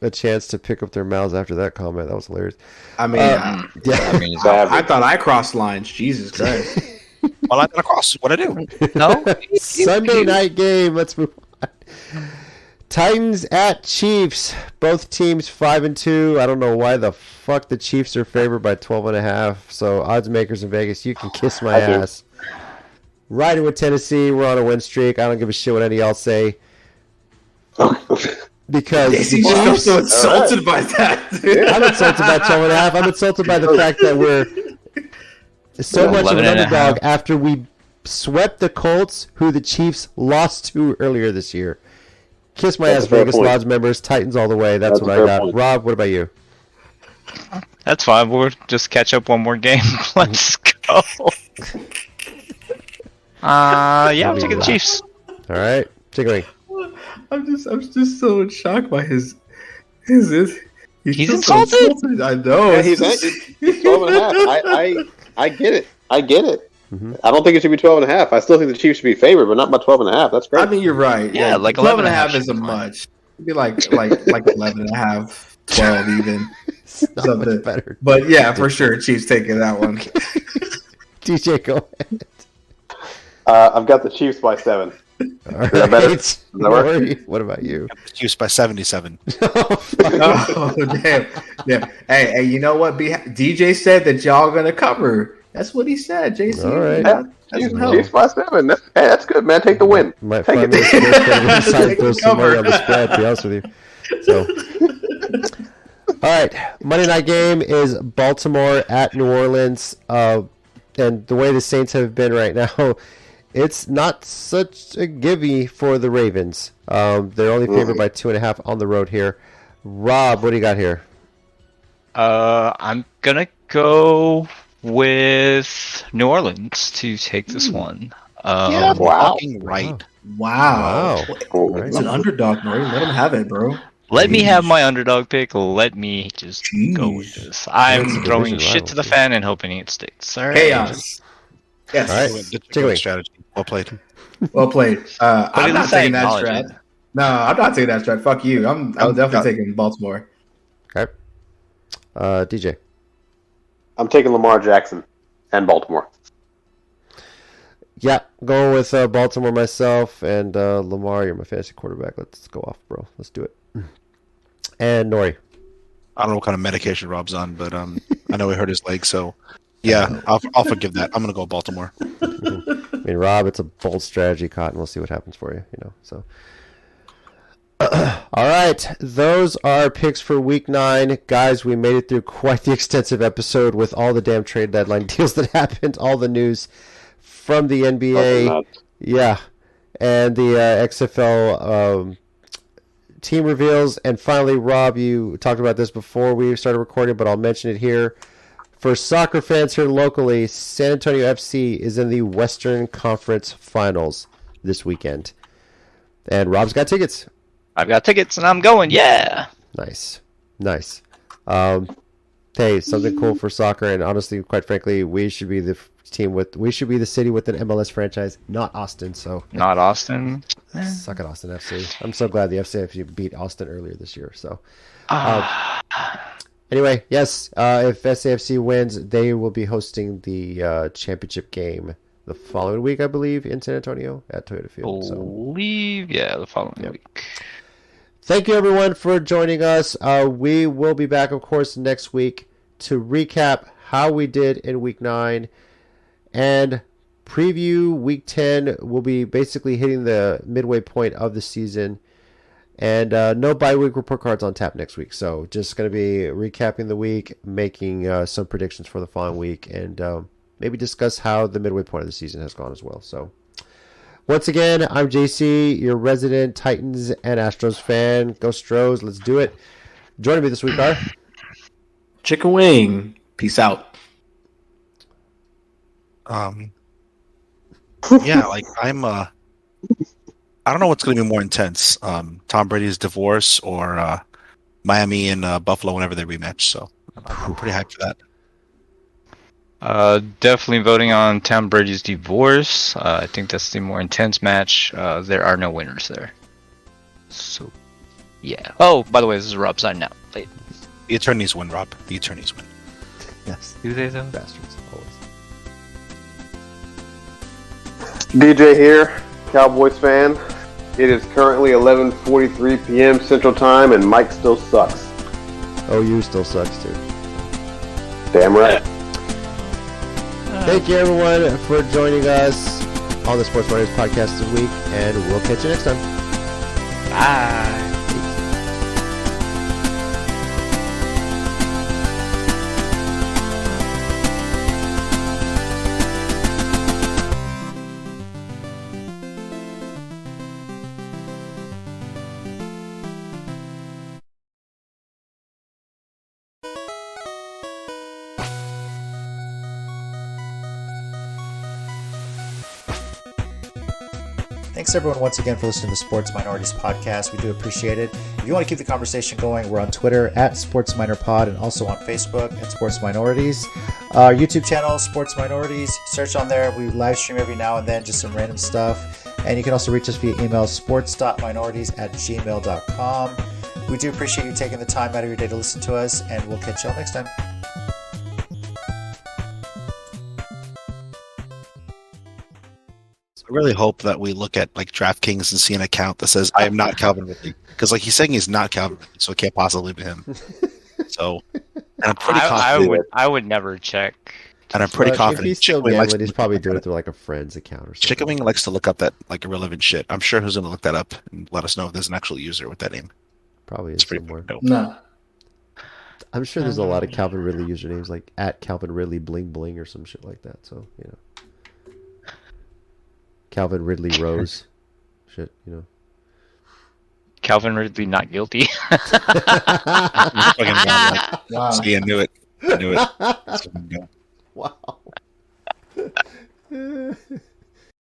a chance to pick up their mouths after that comment, that was hilarious. I mean, Yeah. I mean, I thought I crossed lines. Jesus Christ. Well, I'm gonna cross. What I do? no. Sunday night game. Let's move on. Titans at Chiefs. Both teams 5-2. I don't know why the fuck the Chiefs are favored by 12.5. So odds makers in Vegas, you can kiss my ass. Riding with Tennessee. We're on a win streak. I don't give a shit what any of y'all say. Because I'm so insulted by that. Dude. I'm insulted by 12.5. I'm insulted by the fact that we're so much of an underdog after we swept the Colts, who the Chiefs lost to earlier this year. Kiss my ass, Vegas Lodge members. Titans all the way. That's what I got. Point. Rob, what about you? That's fine. We'll just catch up one more game. Let's go. Yeah, I'm taking the Chiefs. All right. Chickenwing. I'm just so shocked by his he's insulted. I know. Yeah, he's 12 and a half. I get it. Mm-hmm. I don't think it should be 12 and a half. I still think the Chiefs should be favored, but not by 12 and a half. That's great. I mean, you're right. Yeah, like 12 and a 11 half isn't much. It'd be like 11 and a half, 12 even. Not Something. much better. But yeah, for sure, Chiefs taking that one. DJ, go ahead. I've got the Chiefs by 7. All right. that better? Does that work? Nori, what about you? Chiefs by 77. Oh, damn. Yeah. Hey, you know what? DJ said that y'all gonna cover. That's what he said, JC. All right. Yeah, Chiefs by 7. That's good, man. Take the win. Might Take find it. this to throw some money Cover. on the spread, to be honest with you. So, all right, Monday night game is Baltimore at New Orleans, and the way the Saints have been right now, it's not such a gimme for the Ravens. They're only favored by 2.5 on the road here. Rob, what do you got here? I'm gonna go with New Orleans to take this one. Yeah, wow. fucking right. Wow. Wow. It's an underdog, Nori. Let him have it, bro. Let me have my underdog pick. Let me just go with Jeez. this. I'm That's a throwing division shit to the rivalry. fan and hoping it sticks. All right. Chaos. Yes. All right. That's a good strategy. Well played. Well played. I'm at not least I taking that acknowledge strat. it. No, I'm not taking that strat. Fuck you. I'm definitely taking Baltimore. Okay. DJ. I'm taking Lamar Jackson and Baltimore. Yeah, going with Baltimore myself, and Lamar, you're my fantasy quarterback. Let's go off, bro. Let's do it. And Nori. I don't know what kind of medication Rob's on, but I know he hurt his leg, so yeah, I'll forgive that. I'm gonna go Baltimore. I mean, Rob, it's a bold strategy, Cotton. We'll see what happens for you. So, All right, those are picks for week 9. Guys, we made it through quite the extensive episode with all the damn trade deadline deals that happened, all the news from the NBA. Yeah, and the XFL team reveals. And finally, Rob, you talked about this before we started recording, but I'll mention it here. For soccer fans here locally, San Antonio FC is in the Western Conference Finals this weekend. And Rob's got tickets. I've got tickets and I'm going. Yeah. Nice. Hey, something cool for soccer, and honestly, quite frankly, we should be the city with an MLS franchise, not Austin. So not Austin. Suck it, Austin FC. I'm so glad the FC beat Austin earlier this year. So anyway, yes, if SAFC wins, they will be hosting the championship game the following week, I believe, in San Antonio at Toyota Field. The following week. Thank you, everyone, for joining us. We will be back, of course, next week to recap how we did in Week 9 and preview Week 10. We'll be basically hitting the midway point of the season. And no bye-week report cards on tap next week. So just going to be recapping the week, making some predictions for the following week, and maybe discuss how the midway point of the season has gone as well. So once again, I'm JC, your resident Titans and Astros fan. Go Stros, let's do it. Joining me this week are Chickenwing. Peace out. Yeah, like I don't know what's going to be more intense, Tom Brady's divorce or Miami and Buffalo whenever they rematch. So I'm pretty hyped for that. Definitely voting on Tom Brady's divorce. I think that's the more intense match. There are no winners there. So, yeah. Oh, by the way, this is Rob signing out. Late. The attorneys win, Rob. The attorneys win. yes, Do they though? bastards always. DJ here, Cowboys fan. It is currently 11:43 p.m. Central Time, and Mike still sucks. Oh, you still sucks too. Damn right. Thank you, everyone, for joining us on the Sports Miners podcast this week, and we'll catch you next time. Bye. Thanks everyone once again for listening to the Sports Minorities podcast. We do appreciate it. If you want to keep the conversation going, we're on Twitter at Sports Minor Pod and also on Facebook at Sports Minorities. Our YouTube channel, Sports Minorities. Search on there. We live stream every now and then, just some random stuff. And you can also reach us via email, sports.minorities@gmail.com. We do appreciate you taking the time out of your day to listen to us, and we'll catch y'all next time. I really hope that we look at like DraftKings and see an account that says I am not Calvin Ridley, because like he's saying he's not Calvin Ridley, so it can't possibly be him. So, and I'm pretty confident. I would never check. And I'm pretty But confident. if he's still Chickenwing likes gambling, to he's look probably up doing that. it through like a friend's account or something. Chickenwing likes to look up that like irrelevant shit. I'm sure who's going to look that up and let us know if there's an actual user with that name. Probably It's is pretty somewhere. dope. No. I'm sure there's a lot of Calvin Ridley usernames, like at Calvin Ridley Bling Bling or some shit like that. So, you know. Calvin Ridley Rose. Shit, you know. Calvin Ridley not guilty. Fucking God, Wow. see, I knew it. I knew it. That's fucking good. Wow.